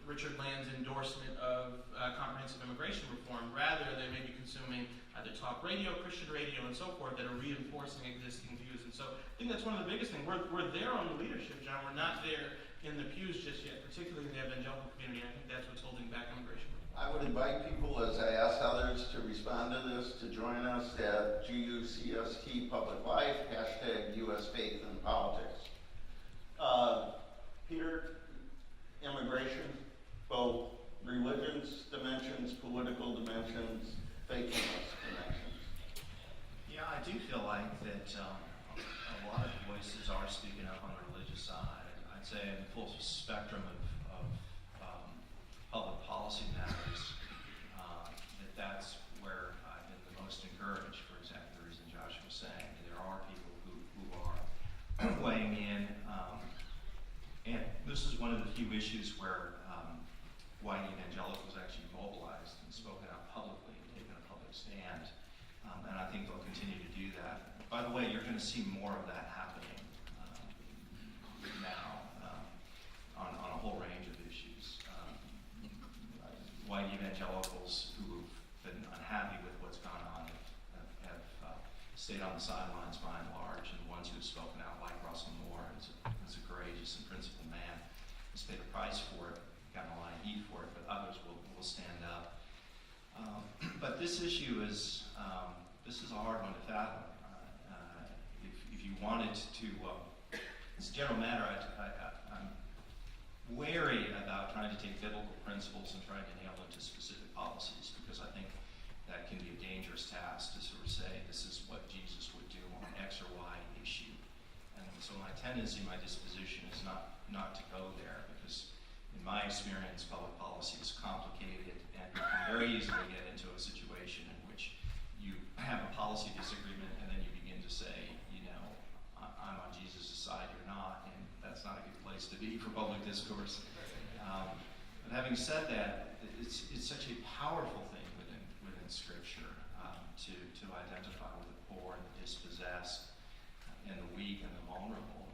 Richard Land's endorsement of comprehensive immigration reform. Rather, they may be consuming either talk radio, Christian radio, and so forth that are reinforcing existing views. And so I think that's one of the biggest things. We're there on the leadership, John. We're not there in the pews just yet, particularly in the evangelical community. I think that's what's holding back immigration reform. I would invite people, as I ask others to respond to this, to join us at GUCST Public Life, #US Faith and Politics. Peter, immigration, both religions dimensions, political dimensions, faithfulness dimensions. Yeah, I do feel like that a lot of voices are speaking up on the religious side. I'd say in the full spectrum of public policy matters, that's where I've been the most encouraged, for exactly the reason Josh was saying. There are people who are weighing in, and this is one of the few issues where white evangelicals actually mobilized and spoken out publicly and taken a public stand. And I think they'll continue to do that. By the way, you're going to see more of that happening now on a whole range of issues. White evangelicals who've been unhappy with what's gone on have stayed on the sidelines by and large, and the ones who have spoken out, like Russell Moore, is a courageous and principled man, has paid a price for it, gotten a lot of heat for it, but others will stand up. But this issue is a hard one to fathom. If you wanted to, as a general matter, I'm wary about trying to take biblical principles and trying to nail them to specific policies, because I think that can be a dangerous task to sort of say this is what Jesus would do on X or Y issue. And so my tendency, my disposition is not to go there, because in my experience, public policy is complicated and you can very easily get into a situation in which you have a policy disagreement and then you begin to say, you know, I'm on Jesus' side, you're not, and that's not a good place to be for public discourse. But having said that, it's such a powerful thing within Scripture to identify with the poor and the dispossessed and the weak and the vulnerable.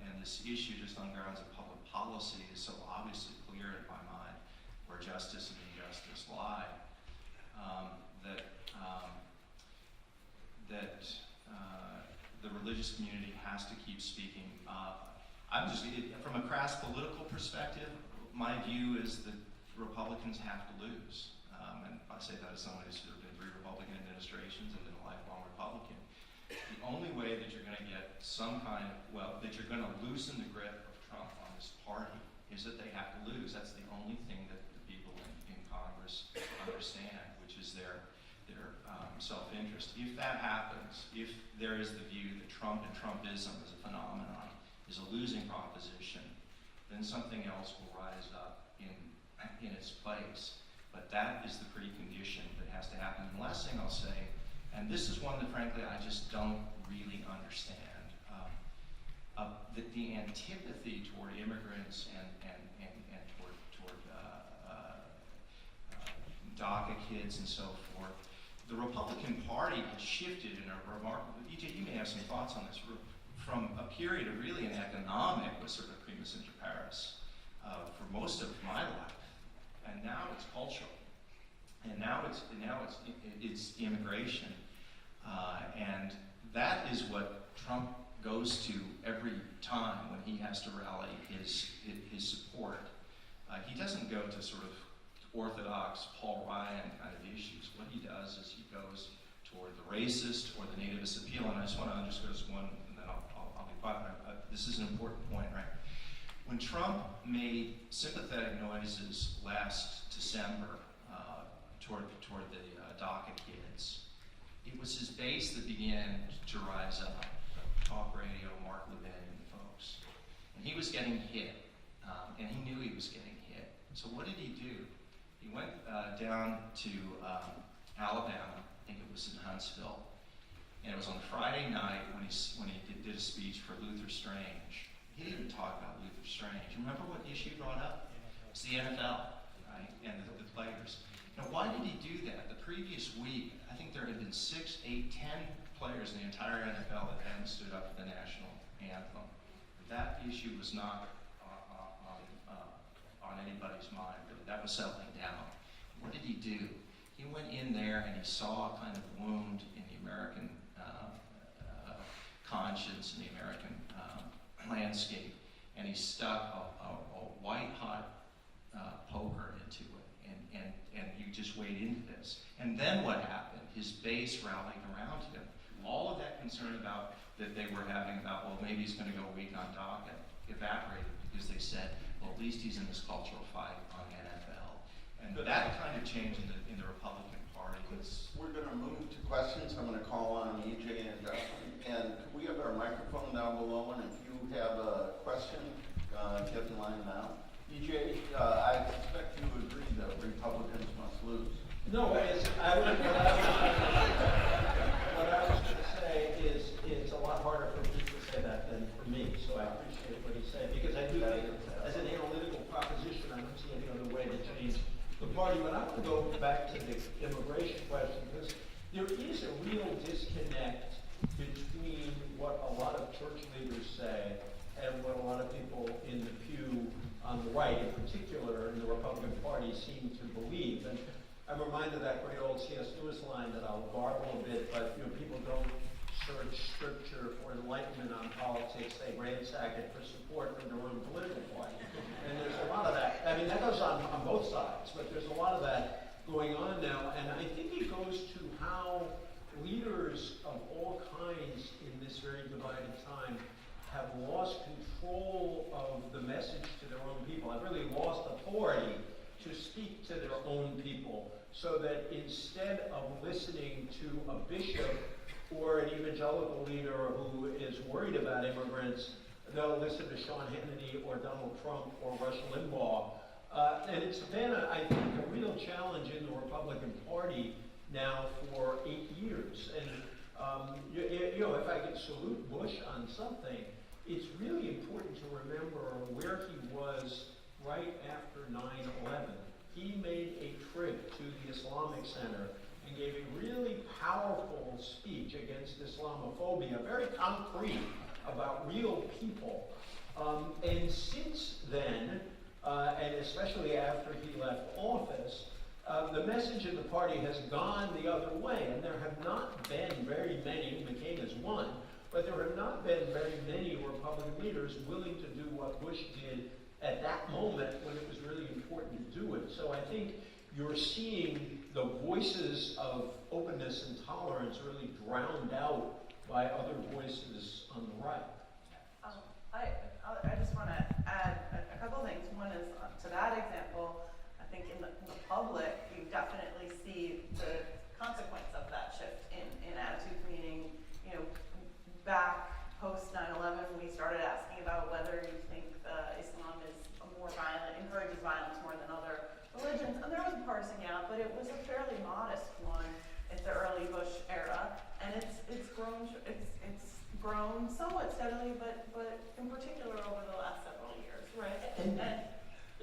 And this issue, just on grounds of public policy, is so obviously clear in my mind where justice and injustice lie, that the religious community has to keep speaking up. From a crass political perspective, my view is that Republicans have to lose. And I say that as someone who's sort of been 3 Republican administrations and been a lifelong Republican. The only way that you're going to get that you're going to loosen the grip of Trump on this party is that they have to lose. That's the only thing that the people in Congress understand, which is their self-interest. If that happens, if there is the view that Trump and Trumpism as a phenomenon is a losing proposition, then something else will rise up in its place. But that is the precondition that has to happen. And the last thing I'll say, and this is one that frankly I just don't really understand, the antipathy toward immigrants and toward DACA kids and so forth. The Republican Party has shifted in a remarkable, EJ, you may have some thoughts on this, from a period of really an economic with sort of primus inter pares for most of my life, and now it's cultural, and now it's immigration, and that is what Trump goes to every time when he has to rally his support. He doesn't go to sort of orthodox Paul Ryan kind of issues. What he does is he goes toward the racist or the nativist appeal. And I just want to underscore this one, and then I'll be quiet. This is an important point, right? When Trump made sympathetic noises last December toward the DACA kids, it was his base that began to rise up. Talk radio, Mark Levin, and folks. And he was getting hit, and he knew he was getting hit. So what did he do? He went down to Alabama, I think it was in Huntsville, and it was on Friday night when he did a speech for Luther Strange. He didn't even talk about Luther Strange. Remember what issue he brought up? It's the NFL, right, and the players. Now, why did he do that? The previous week, I think there had been 6, 8, 10 players in the entire NFL that hadn't stood up for the national anthem. That issue was not on anybody's mind, really. That was settling down. What did he do? He went in there and he saw a kind of wound in the American conscience, in the American landscape, and he stuck a white-hot poker into it, and you just wade into this. And then what happened? His base rallied around him. All of that concern about that they were having about, well, maybe he's going to go weak on DACA, evaporated because they said, well, at least he's in this cultural fight on NFL. And that kind of change in the Republican Party we're gonna move to questions. I'm gonna call on EJ and Justin. And could we have our microphone down below? And if you have a question, get in line now. EJ, I suspect you agree that Republicans must lose. No, what I was going to say is it's a lot harder for him to say that than for me, so I appreciate what he said, because I do think, as an analytical proposition, I don't see any other way to change the party. But I want to go back to the immigration question, because there is a real disconnect between what a lot of church leaders say and what a lot of people in the pew on the right, in particular in the Republican Party, seem to believe. And I'm reminded of that great old C.S. Lewis line that I'll garble a bit, but people don't search scripture for enlightenment on politics, they ransack it for support from their own political party. And there's a lot of that. I mean, that goes on both sides, but there's a lot of that going on now. And I think it goes to how leaders of all kinds in this very divided time have lost control of the message to their own people, have really lost authority to speak to their own people, so that instead of listening to a bishop or an evangelical leader who is worried about immigrants, they'll listen to Sean Hannity or Donald Trump or Rush Limbaugh. And it's been, I think, a real challenge in the Republican Party now for 8 years. And if I could salute Bush on something, it's really important to remember where he was right after 9/11. He made a trip to the Islamic Center and gave a really powerful speech against Islamophobia, very concrete about real people. And since then, and especially after he left office, the message in the party has gone the other way, and there have not been very many, McCain is one, but there have not been very many Republican leaders willing to do what Bush did at that moment when it was really important to do it. So I think you're seeing the voices of openness and tolerance really drowned out by other voices on the right. I just want to add a couple things. One is to that example, I think in the public, you definitely see the consequence of that shift in attitudes, meaning, back post 9/11, we started asking about whether you think Islam is more violent, encourages violence more than other religions, and there was a parsing out, but it was a fairly modest one at the early Bush era, and it's grown somewhat steadily, but in particular over the last several years, right? And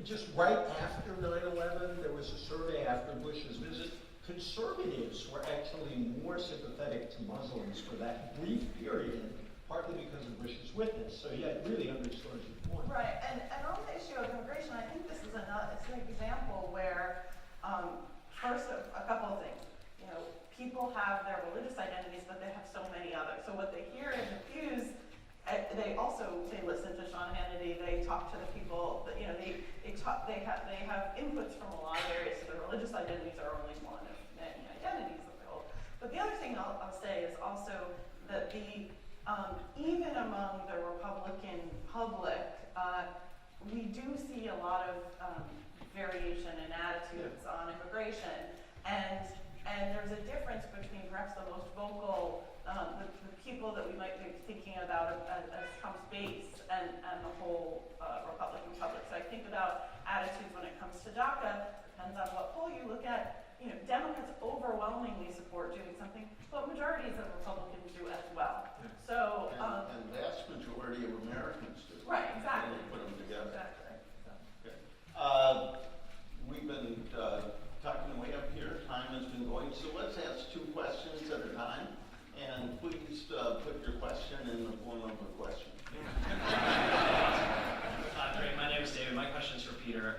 just right after 9/11, there was a survey after Bush's visit. Conservatives were actually more sympathetic to Muslims for that brief period, partly because of Bush's witness. So yeah, it really underscores your point. Right, and on the issue of immigration, I think this is it's an example where, first, a couple of things. People have their religious identities, but they have so many others. So what they hear in the pews, they listen to Sean Hannity, they talk to the people, they have inputs from a lot of areas, so their religious identities are only one of many identities that they hold. But the other thing I'll say is also that even among the Republican public, we do see a lot of variation in attitudes on immigration, and there's a difference between perhaps the most vocal, the people that we might be thinking about as Trump's base and the whole Republican public. So I think about attitudes when it comes to DACA, depends on what poll you look at. Democrats overwhelmingly support doing something, but majorities of Republicans do as well. So, and vast majority of Americans do. Right, exactly. When you put them together. Exactly. Okay. We've been talking way up here. Time has been going, so let's ask 2 questions at a time. And please put your question in the form of a question. Great, my name is David. My question is for Peter.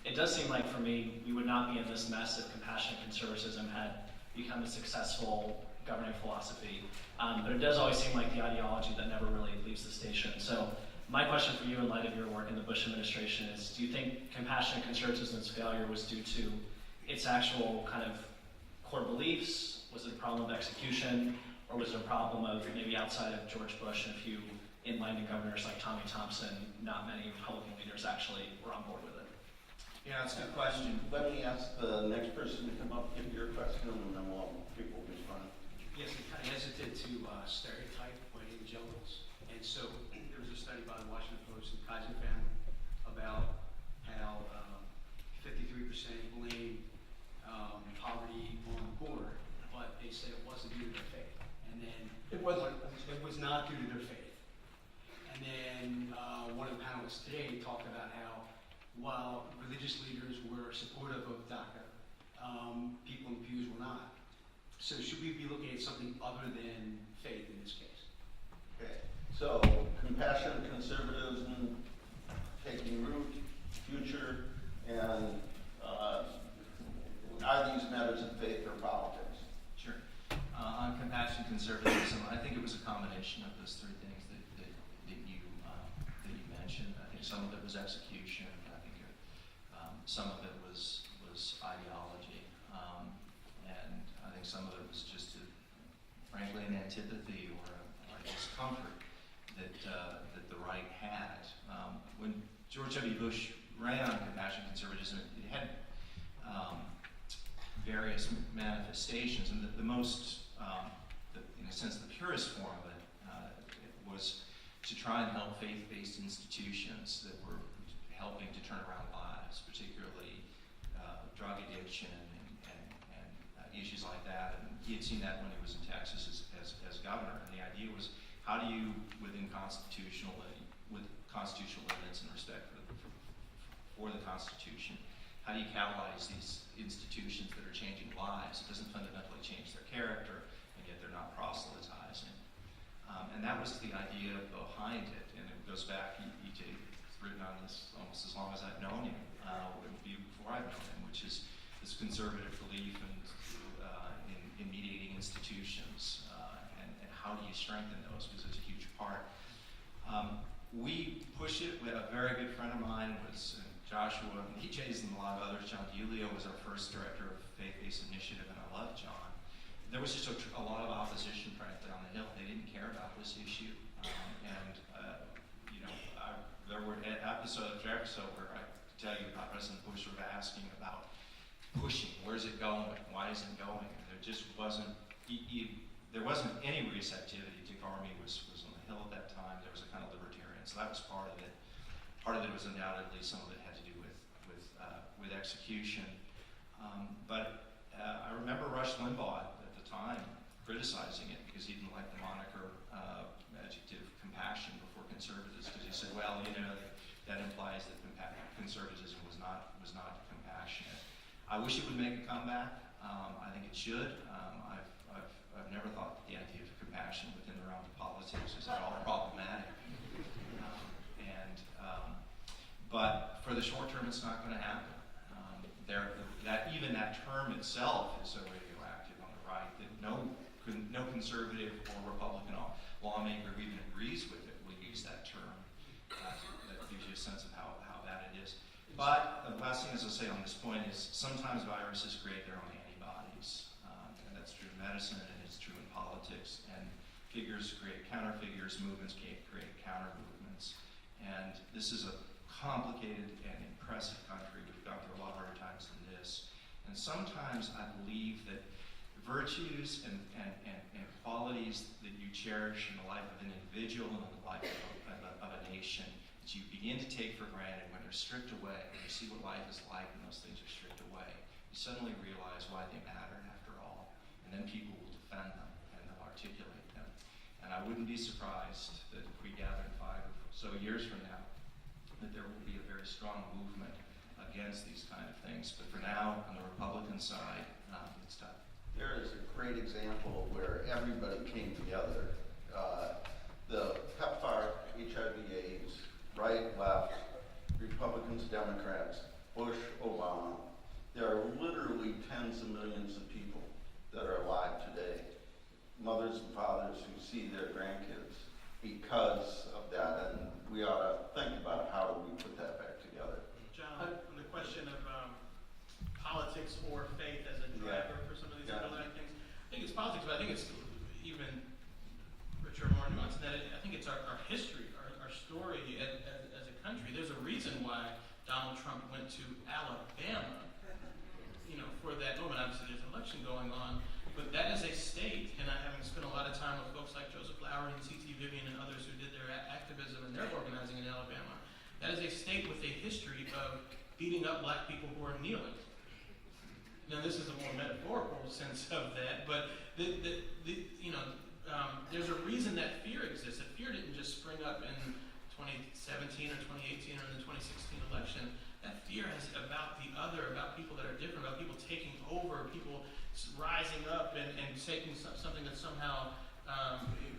It does seem like for me, we would not be in this mess if compassionate conservatism had become a successful governing philosophy. But it does always seem like the ideology that never really leaves the station. So my question for you in light of your work in the Bush administration is, do you think compassionate conservatism's failure was due to its actual kind of core beliefs? Was it a problem of execution? Or was it a problem of maybe outside of George Bush and a few in-minded governors like Tommy Thompson, not many Republican leaders actually were on board with it? Yeah, that's a good question. Let me ask the next person to come up, give your question, and then people will respond. Yes, I'm kind of hesitant to stereotype white evangelicals. And so there was a study by the Washington Post and Kaiser family about how 53% blame poverty on the poor, but they said it wasn't due to their faith. And then it was not due to their faith. And then one of the panelists today talked about how while religious leaders were supportive of DACA, people in the pews were not. So should we be looking at something other than faith in this case? Okay, so compassion, conservatism, taking root, future, and are these matters of faith or politics? Sure. On compassion, conservatism, I think it was a combination of those three things that you mentioned. I think some of it was execution. I think some of it was ideology, and I think some of it was just, frankly, an antipathy or a discomfort that the right had. When George W. Bush ran on compassion, conservatism, it had various manifestations, and the most, in a sense, the purest form of it was to try and help faith-based institutions that were helping to turn around lives, particularly drug addiction and issues like that. And he had seen that when he was in Texas as governor. And the idea was, how do you, with constitutional limits and respect for the Constitution, how do you catalyze these institutions that are changing lives? It doesn't fundamentally change their character, and yet they're not proselytizing. And that was the idea behind it. And it goes back, E.J. has written on this almost as long as I've known him, before I've known him, which is this conservative belief in mediating institutions, and how do you strengthen those, because it's a huge part. We push it. A very good friend of mine was Joshua, and EJ's and a lot of others. John DiUlio was our first director of Faith-Based Initiative, and I love John. There was just a lot of opposition, frankly, on the Hill. They didn't care about this issue. There were episodes after episode where I could tell you about President Bush sort of asking about pushing. Where's it going? Why isn't it going? And there just wasn't, there wasn't any receptivity. Dick Armey was on the Hill at that time. There was a kind of libertarian, so that was part of it. Part of it was undoubtedly, some of it had to do with execution. But I remember Rush Limbaugh at the time criticizing it because he didn't like the moniker adjective compassion before conservatives, because he said, well, that implies that conservatism was not compassionate. I wish it would make a comeback. I think it should. I've never thought that the idea of compassion within the realm of politics is at all problematic. But for the short term, it's not going to happen. Even that term itself is so radioactive on the right that no conservative or Republican lawmaker who even agrees with it will use that term. That gives you a sense of how bad it is. But the last thing, as I say on this point, is sometimes viruses create their own antibodies. And that's true in medicine, and it's true in politics. And figures create counter-figures, movements create counter-movements. And this is a complicated and impressive country. We've gone through a lot harder times than this. And sometimes I believe that virtues and qualities that you cherish in the life of an individual and in the life of a nation that you begin to take for granted, when they're stripped away, when you see what life is like when those things are stripped away, you suddenly realize why they matter after all. And then people will defend them and they'll articulate them. And I wouldn't be surprised that if we gathered 5 or so years from now, that there will be a very strong movement against these kind of things. But for now, on the Republican side, it's tough. There is a great example where everybody came together. The PEPFAR, HIV/AIDS, right, left, Republicans, Democrats, Bush, Obama. There are literally tens of millions of people that are alive today, mothers and fathers who see their grandkids because of that, and we ought to think about how do we put that back together. John, on the question of politics or faith as a driver for some of these underlying things, I think it's politics, but I think it's even richer, more nuanced than that. I think it's our history, our story as a country. There's a reason why Donald Trump went went to Alabama, for that moment. Obviously, there's an election going on, but that is a state, and I having spent a lot of time with folks like Joseph Lowery and C.T. Vivian and others who did their activism and their organizing in Alabama, that is a state with a history of beating up black people who are kneeling. Now, this is a more metaphorical sense of that, but there's a reason that fear exists. That fear didn't just spring up in 2017 or 2018 or in the 2016 election. That fear is about the other, about people that are different, about people taking over, people rising up and taking something that somehow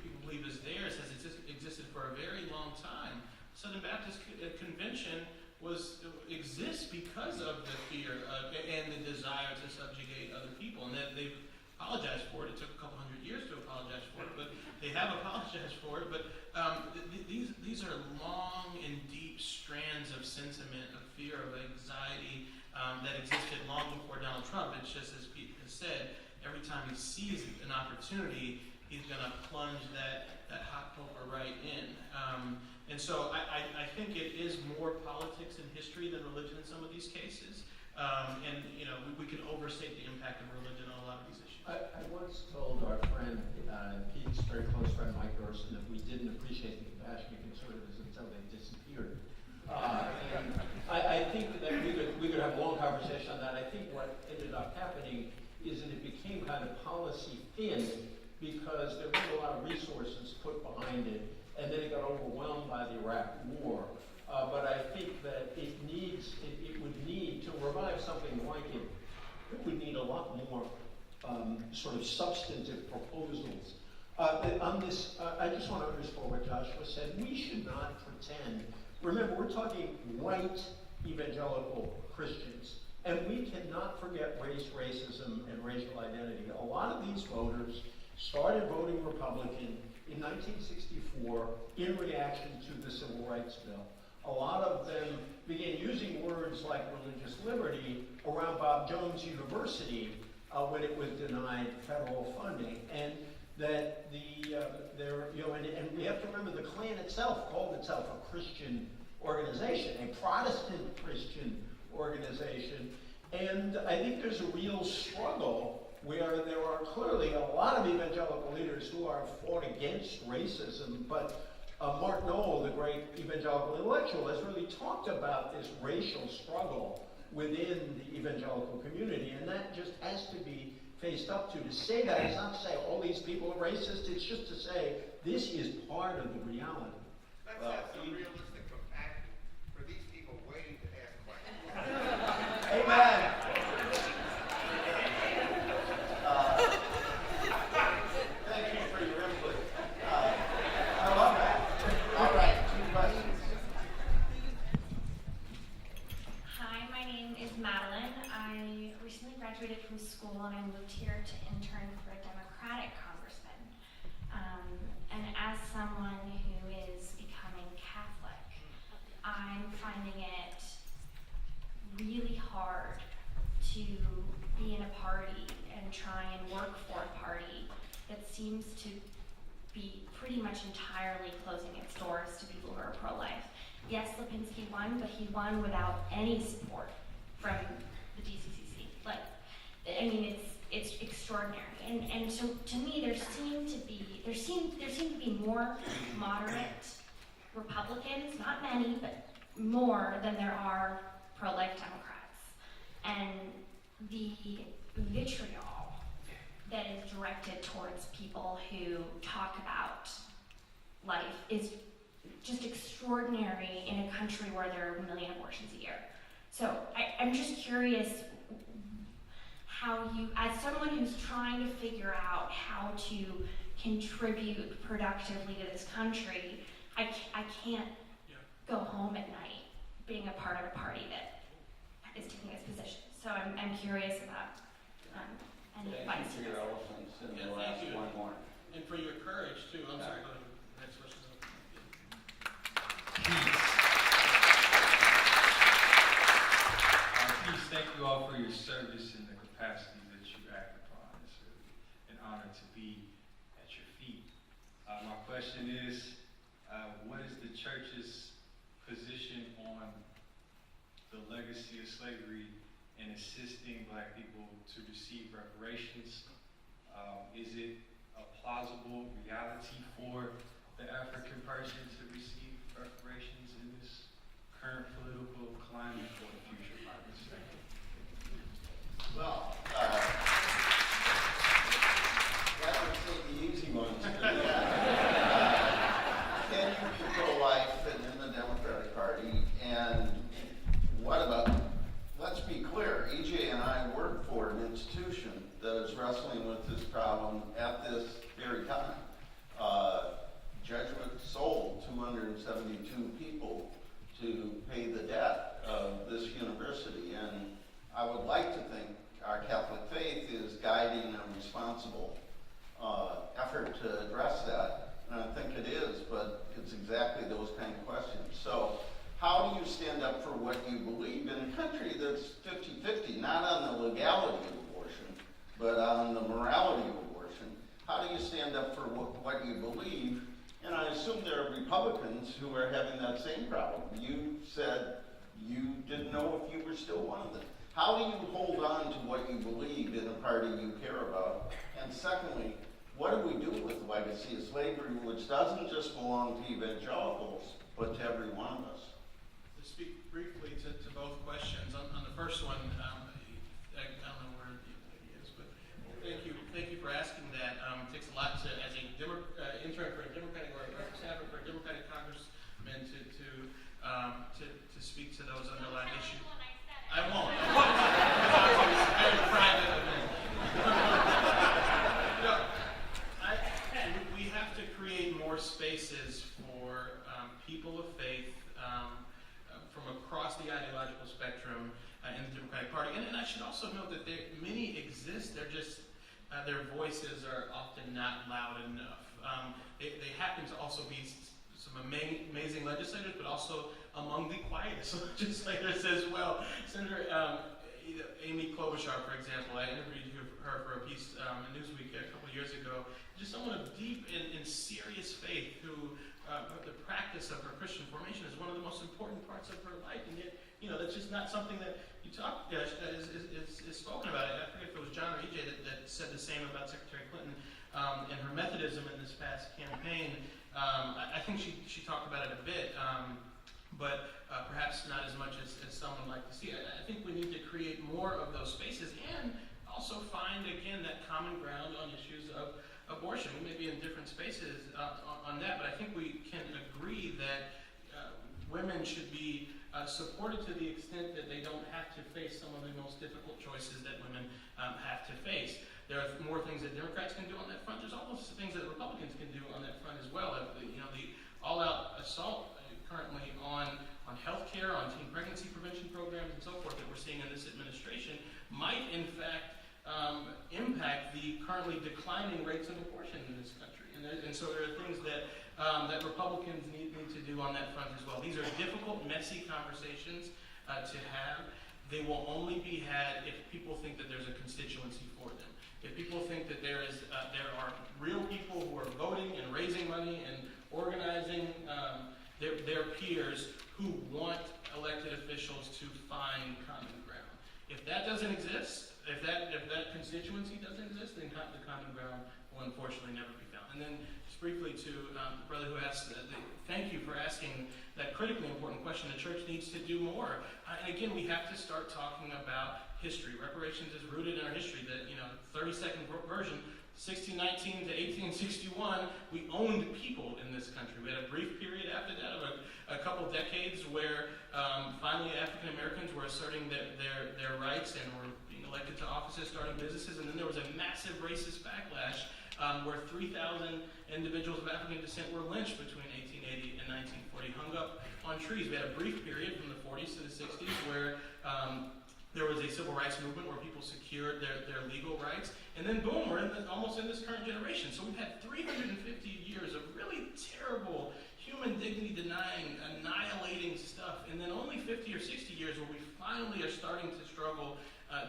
people believe is theirs, has existed for a very long time. Southern Baptist Convention exists because of the fear and the desire to subjugate other people, and that they've apologized for it. It took a couple hundred years to apologize for it, but they have apologized for it. But these are long and deep strands of sentiment, of fear, of anxiety that existed long before Donald Trump. It's just, as Pete has said, every time he sees an opportunity, he's going to plunge that hot poker right in. And so I think it is more politics and history than religion in some of these cases. We can overstate the impact of religion on a lot of these issues. I once told our friend, Pete's very close friend, Mike Gerson, that we didn't appreciate the compassion of conservatives until they disappeared. And I think that we could have a long conversation on that. I think what ended up happening is that it became kind of policy thin because there weren't a lot of resources put behind it, and then it got overwhelmed by the Iraq War. But I think that it would need to revive something like it. It would need a lot more sort of substantive proposals. On this, I just want to underscore what Joshua said. We should not pretend. Remember, we're talking white evangelical Christians, and we cannot forget race, racism, and racial identity. A lot of these voters started voting Republican in 1964 in reaction to the Civil Rights Bill. A lot of them began using words like religious liberty around Bob Jones University when it was denied federal funding, and that and we have to remember the Klan itself called itself a Christian organization, a Protestant Christian organization, and I think there's a real struggle where there are clearly a lot of evangelical leaders who are fought against racism, but Mark Noll, the great evangelical intellectual, has really talked about this racial struggle within the evangelical community, and that just has to be faced up to. To say that is not to say all these people are racist, it's just to say this is part of the reality. Let's have some realistic compassion for these people waiting to ask questions. Amen. Thank you for your input. I love that. All right, 2 questions. Hi, my name is Madeline. I recently graduated from school and I moved here to intern for a Democratic congressman. And as someone who is becoming Catholic, I'm finding it really hard to be in a party and try and work for a party that seems to be pretty much entirely closing its doors to people who are pro-life. Yes, Lipinski won, but he won without any support from the DCCC. It's extraordinary. And so to me, there seem to be more moderate Republicans, not many, but more than there are pro-life Democrats. And the vitriol that is directed towards people who talk about life is just extraordinary in a country where there are 1 million abortions a year. So I'm just curious how you, as someone who's trying to figure out how to contribute productively to this country, I can't go home at night being a part of a party that is taking this position. So I'm curious about any advice. Thank you for your eloquence, and Yeah, we'll thank ask you. one more. And for your courage, too. I'm sorry, go ahead. Next question. Peace, thank you all for your service and the capacity that you act upon. It's really an honor to be at your feet. My question is, what is the church's position on the legacy legacy of slavery and assisting Black people to receive reparations. Is it a plausible reality for the African person to receive reparations in this current political climate or the future private sector? Well, that would say the easy ones to the end. Can you be pro-life and in the Democratic Party? And what about, let's be clear, EJ and I work for an institution that is wrestling with this problem at this very time. Jesuits sold 272 people to pay the debt of this university, and I would like to think our Catholic faith is guiding a responsible effort to address that, and I think it is, but it's exactly those kind of questions. So how do you stand up for what you believe in a country that's 50-50, not on the legality of abortion, but on the morality of abortion? How do you stand up for what you believe? And I assume there are Republicans who are having that same problem. You said you didn't know if you were still one of them. How do you hold on to what you believe in a party you care about? And secondly, what do we do with the legacy of slavery, which doesn't just belong to evangelicals, but to every one of us? To speak briefly to both questions, on the first one, I don't know where the lady is, but thank you for asking that. It takes a lot to, as an intern for a Democratic or a staffer for a Democratic congressman to speak to those underlying issues. I won't. It's very private event. We have to create more spaces for people of faith from across the ideological spectrum in the Democratic Party. And I should also note that many exist. They're just their voices are often not loud enough. They happen to also be some amazing legislators, but also among the quietest legislators as well. Senator Amy Klobuchar, for example, I interviewed her for a piece in Newsweek a couple of years ago. Just someone of deep and serious faith who the practice of her Christian formation is one of the most important parts of her life, and yet, that's just not something that you talk is spoken about. I forget if it was John or EJ that said the same about Secretary Clinton and her Methodism in this past campaign. I think she talked about it a bit, but perhaps not as much as some would like to see. I think we need to create more of those spaces and also find, again, that common ground on issues of abortion. We may be in different spaces on that, but I think we can agree that women should be supported to the extent that they don't have to face some of the most difficult choices that women have to face. There are more things that Democrats can do on that front. There's almost things that Republicans can do on that front as well. The all-out assault currently on health care, on teen pregnancy prevention programs and so forth that we're seeing in this administration might, in fact, impact the currently declining rates of abortion in this country. And so there are things that Republicans need to do on that front as well. These are difficult, messy conversations to have. They will only be had if people think that there's a constituency for them. If people think that there are real people who are voting and raising money and organizing their peers who want elected officials to find common ground. If that doesn't exist, if that constituency doesn't exist, then the common ground will unfortunately never be found. And then just briefly to the brother who asked, thank you for asking that critically important question. The church needs to do more. And again, we have to start talking about history. Reparations is rooted in our history. The 30-second version, 1619 to 1861, we owned people in this country. We had a brief period after that of a couple decades where finally African Americans were asserting their rights and were being elected to offices, starting businesses, and then there was a massive racist backlash where 3,000 individuals of African descent were lynched between 1880 and 1940, hung up on trees. We had a brief period from the 40s to the 60s where there was a civil rights movement where people secured their legal rights, and then boom, we're almost in this current generation. So we've had 350 years of really terrible, human dignity denying, annihilating stuff, and then only 50 or 60 years where we finally are starting to struggle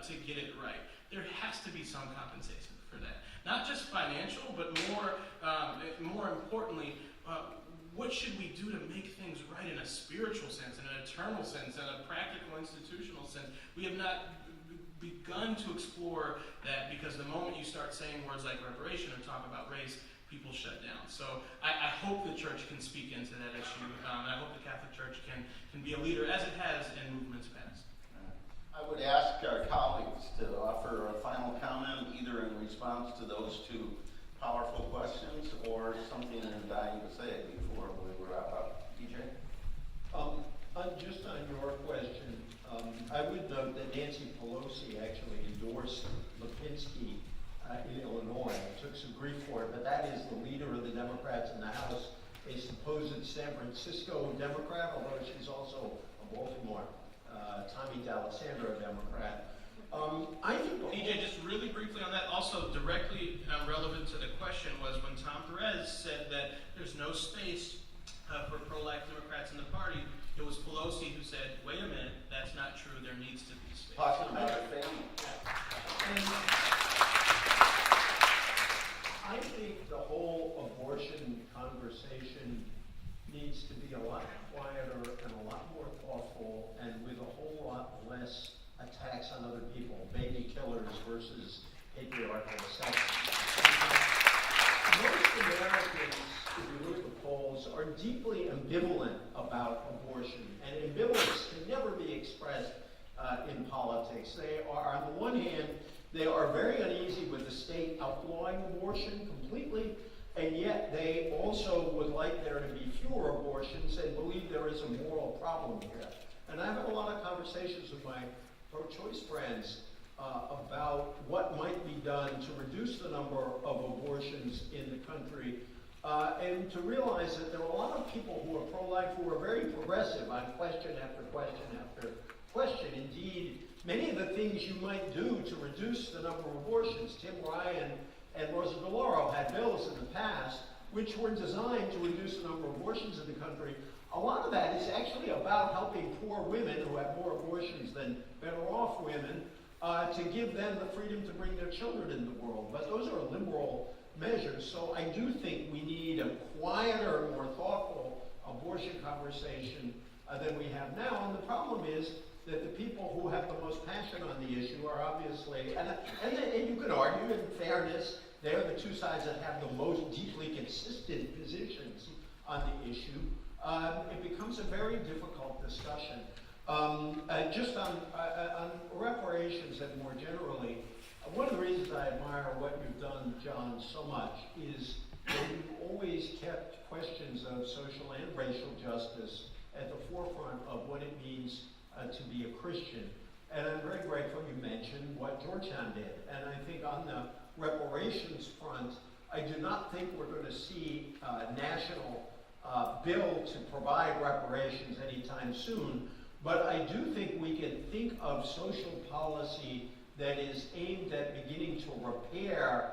to get it right. There has to be some compensation for that. Not just financial, but more importantly, what should we do to make things right in a spiritual sense, in an eternal sense, in a practical institutional sense. We have not begun to explore that, because the moment you start saying words like reparation or talk about race, people shut down. So I hope the church can speak into that issue, and I hope the Catholic Church can be a leader, as it has in movements past. I would ask our colleagues to offer a final comment, either in response to those two powerful questions or something they're dying to say before we wrap up. DJ? Just on your question, I would note that Nancy Pelosi actually endorsed Lipinski in Illinois. Took some grief for it, but that is the leader of the Democrats in the House, a supposed San Francisco Democrat, although she's also a Baltimore, Tommy D'Alessandro Democrat. I think DJ, just really briefly on that, also directly relevant to the question was when Tom Perez said that there's no space for pro-life Democrats in the party, it was Pelosi who said, wait a minute, that's not true, there needs to be space. Talking about our family. I think the whole abortion conversation needs to be a lot quieter and a lot more thoughtful, and with a whole lot less attacks on other people, baby killers versus patriarchal sex. Most Americans, if you look at the polls, are deeply ambivalent about abortion, and ambivalence can never be expressed in politics. They are, on the one hand, they are very uneasy with the state outlawing abortion completely, and yet they also would like there to be fewer abortions and believe there is a moral problem here. And I've had a lot of conversations with my pro-choice friends about what might be done to reduce the number of abortions in the country, and to realize that there are a lot of people who are pro-life who are very progressive on question after question after question. Indeed, many of the things you might do to reduce the number of abortions, Tim Ryan and Rosa DeLauro had bills in the past which were designed to reduce the number of abortions in the country. A lot of that is actually about helping poor women who have more abortions than better off women, to give them the freedom to bring their children into the world. But those are liberal measures. So I do think we need a quieter, more thoughtful abortion conversation than we have now. And the problem is that the people who have the most passion on the issue are obviously, and you could argue, in fairness, they're the two sides that have the most deeply consistent positions on the issue. It becomes a very difficult discussion. Just on reparations and more generally, one of the reasons I admire what you've done, John, so much is that you've always kept questions of social and racial justice at the forefront of what it means to be a Christian. And I'm very grateful you mentioned what Georgetown did. And I think on the reparations front, I do not think we're going to see a national bill to provide reparations anytime soon. But I do think we can think of social policy that is aimed at beginning to repair,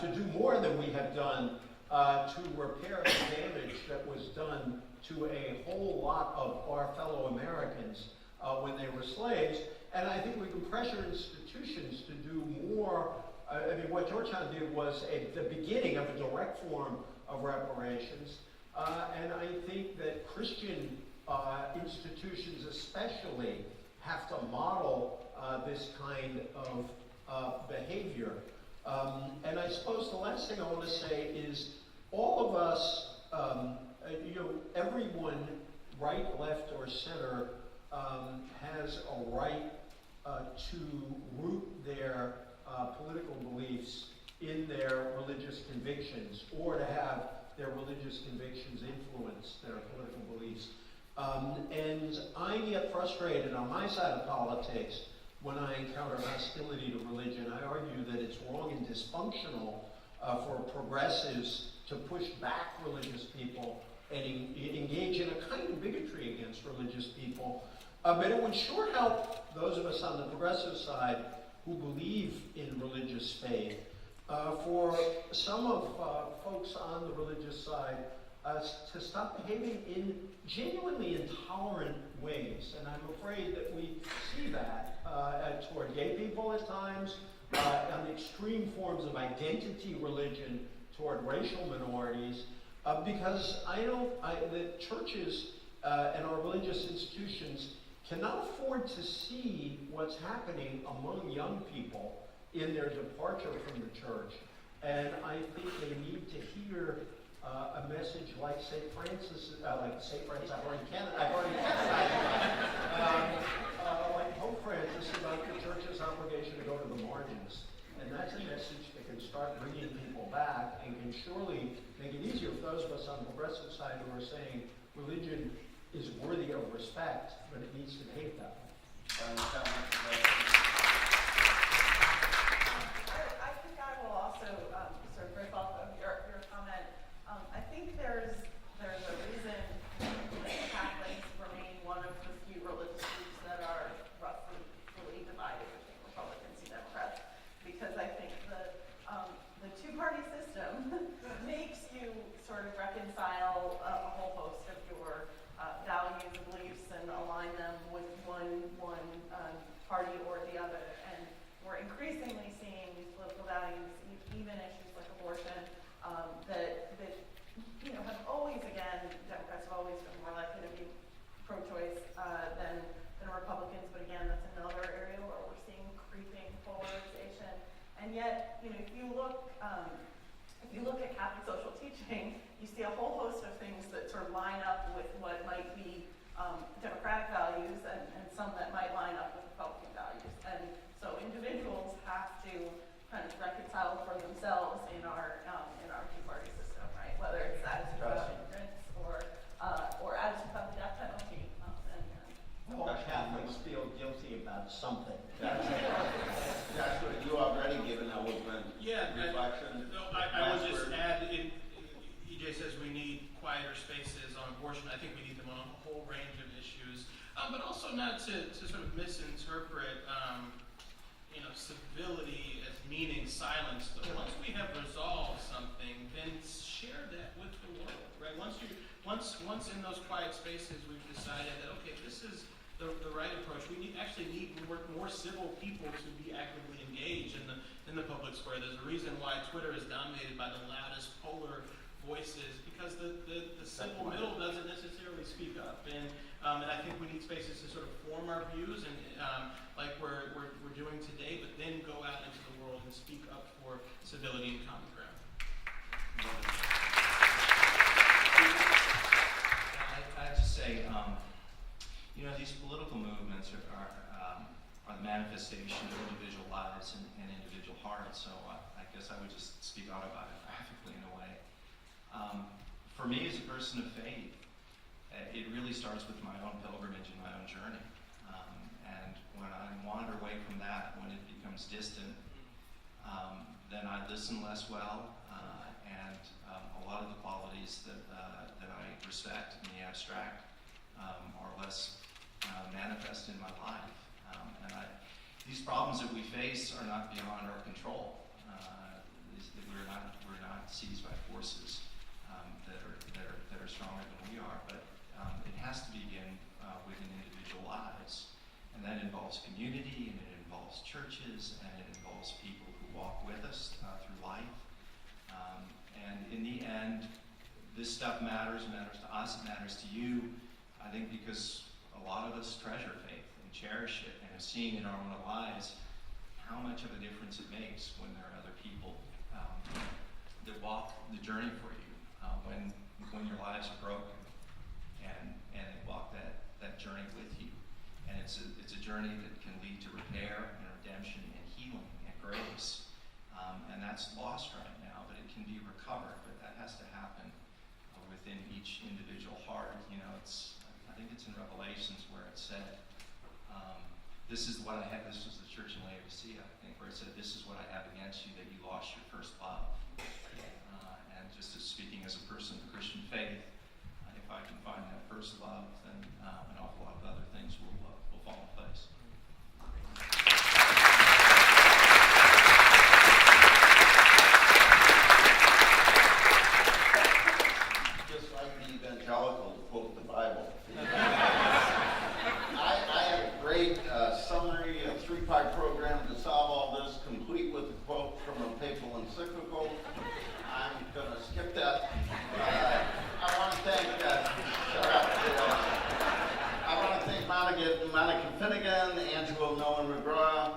to do more than we have done, to repair the damage that was done to a whole lot of our fellow Americans when they were slaves. And I think we can pressure institutions to do more. I mean, what Georgetown did was the beginning of a direct form of reparations. And I think that Christian institutions especially have to model this kind of behavior. And I suppose the last thing I want to say is all of us, everyone, right, left, or center, has a right to root their political beliefs in their religious convictions, or to have their religious convictions influence their political beliefs. And I get frustrated on my side of politics when I encounter hostility to religion. I argue that it's wrong and dysfunctional for progressives to push back religious people and engage in a kind of bigotry against religious people. But it would sure help those of us on the progressive side who believe in religious faith, for some of folks on the religious side to stop behaving in genuinely intolerant ways. And I'm afraid that we see that toward gay people at times, on extreme forms of identity religion toward racial minorities, because the churches and our religious institutions cannot afford to see what's happening among young people in their departure from the church. And I think they need to hear a message like St. Francis, I've already canonized like Pope Francis about the church's obligation to go to the margins. And that's a message that can start bringing people back and can surely make it easier for those of us on the progressive side who are saying religion is worthy of respect, but it needs to behave that way. I think I will also sort of riff off of your comment. I think there's a reason that Catholics remain one of the few religious groups that are roughly divided between Republicans and Democrats, because I think the two-party system makes you sort of reconcile a whole host of your values and beliefs and align them with one party or the other. And we're increasingly seeing these political values, even issues like abortion, that have always, again, Democrats have always been more likely to be pro-choice than Republicans. But again, that's another area where we're seeing creeping polarization. And yet, if you look at Catholic social teaching, you see a whole host of things that sort of line up with what might be democratic values, and some that might line up with Republican values. And so individuals have to kind of reconcile for themselves in our two-party system, right? Whether it's attitude about immigrants or attitude about the death penalty. All Catholics feel guilty about something. That's what you already given eloquent reflection. I would just add, EJ says we need quieter spaces on abortion. I think we need them on a whole range of issues, but also not to sort of misinterpret, civility as meaning silence. But once we have resolved something, then share that with the world, right? Once in those quiet spaces we've decided that, okay, this is the right approach. We actually need more civil people to be actively engaged in the public square. There's a reason why Twitter is dominated by the loudest polar voices, because the civil middle doesn't necessarily speak up. And I think we need spaces to sort of form our views, and like we're doing today, but then go out into the world and speak up for civility and common ground. I just say, these political movements are the manifestation of individual lives and individual hearts. So I guess I would just speak autobiographically in a way. For me, as a person of faith, it really starts with my own pilgrimage and my own journey. And when I wander away from that, when it becomes distant, then I listen less well, and a lot of the qualities that I respect in the abstract are less manifest in my life. And these problems that we face are not beyond our control. We're not seized by forces that are stronger than we are, but it has to begin within individual lives, and that involves community, and it involves churches, and it involves people who walk with us through life. And in the end, this stuff matters to us, it matters to you, I think, because a lot of us treasure faith and cherish it, and have seen in our own lives how much of a difference it makes when there are other people that walk the journey for you, when your lives are broken, and they walk that journey with you. And it's a journey that can lead to repair and redemption and healing and grace. And that's lost right now, but it can be recovered. But that has to happen within each individual heart. I think it's in Revelations where it said, this is what I have. This was the church in Laodicea, I think, where it said, this is what I have against you, that you lost your first love. And just as speaking as a person of Christian faith, if I can find that first love, then an awful lot of other things will fall in place. Just like the evangelical to quote the Bible. I have a great summary, a 3-part program to solve all this, complete with a quote from a papal encyclical. I'm going to skip that. I want to thank Delegate Monica Finnegan, Angela Nolan McGraw.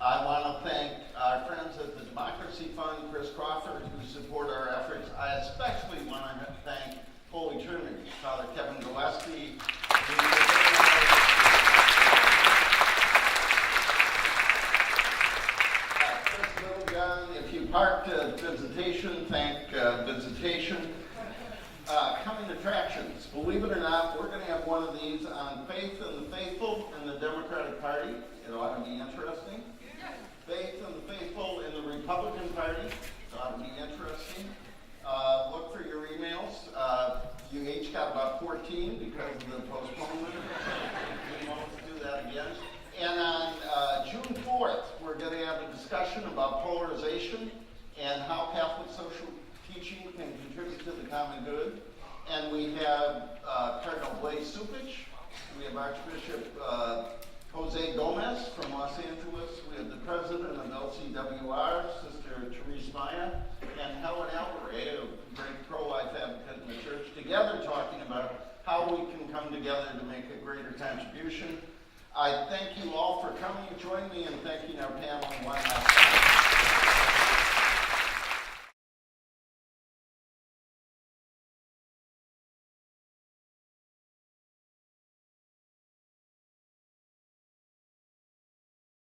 I want to thank our friends at the Democracy Fund, Chris Crawford, who support our efforts. I especially want to thank Holy Trinity, Father Kevin Gillespie. Chris Littlegun, if you parked at Visitation, thank Visitation. Coming attractions. Believe it or not, we're going to have one of these on Faith and the Faithful in the Democratic Party. It ought to be interesting. Faith and the Faithful in the Republican Party. It ought to be interesting. Look for your emails. You each got about 14 because of the postponement. We won't do that again. And on June 4th, we're going to have a discussion about polarization and how Catholic social teaching can contribute to the common good. And we have Cardinal Blaise Cupich. We have Archbishop Jose Gomez from Los Angeles. We have the president of LCWR, Sister Therese Maya, and Helen Alvarez, a great pro-life advocate in the church, together talking about how we can come together to make a greater contribution. I thank you all for coming. Join me in thanking our panel one last time.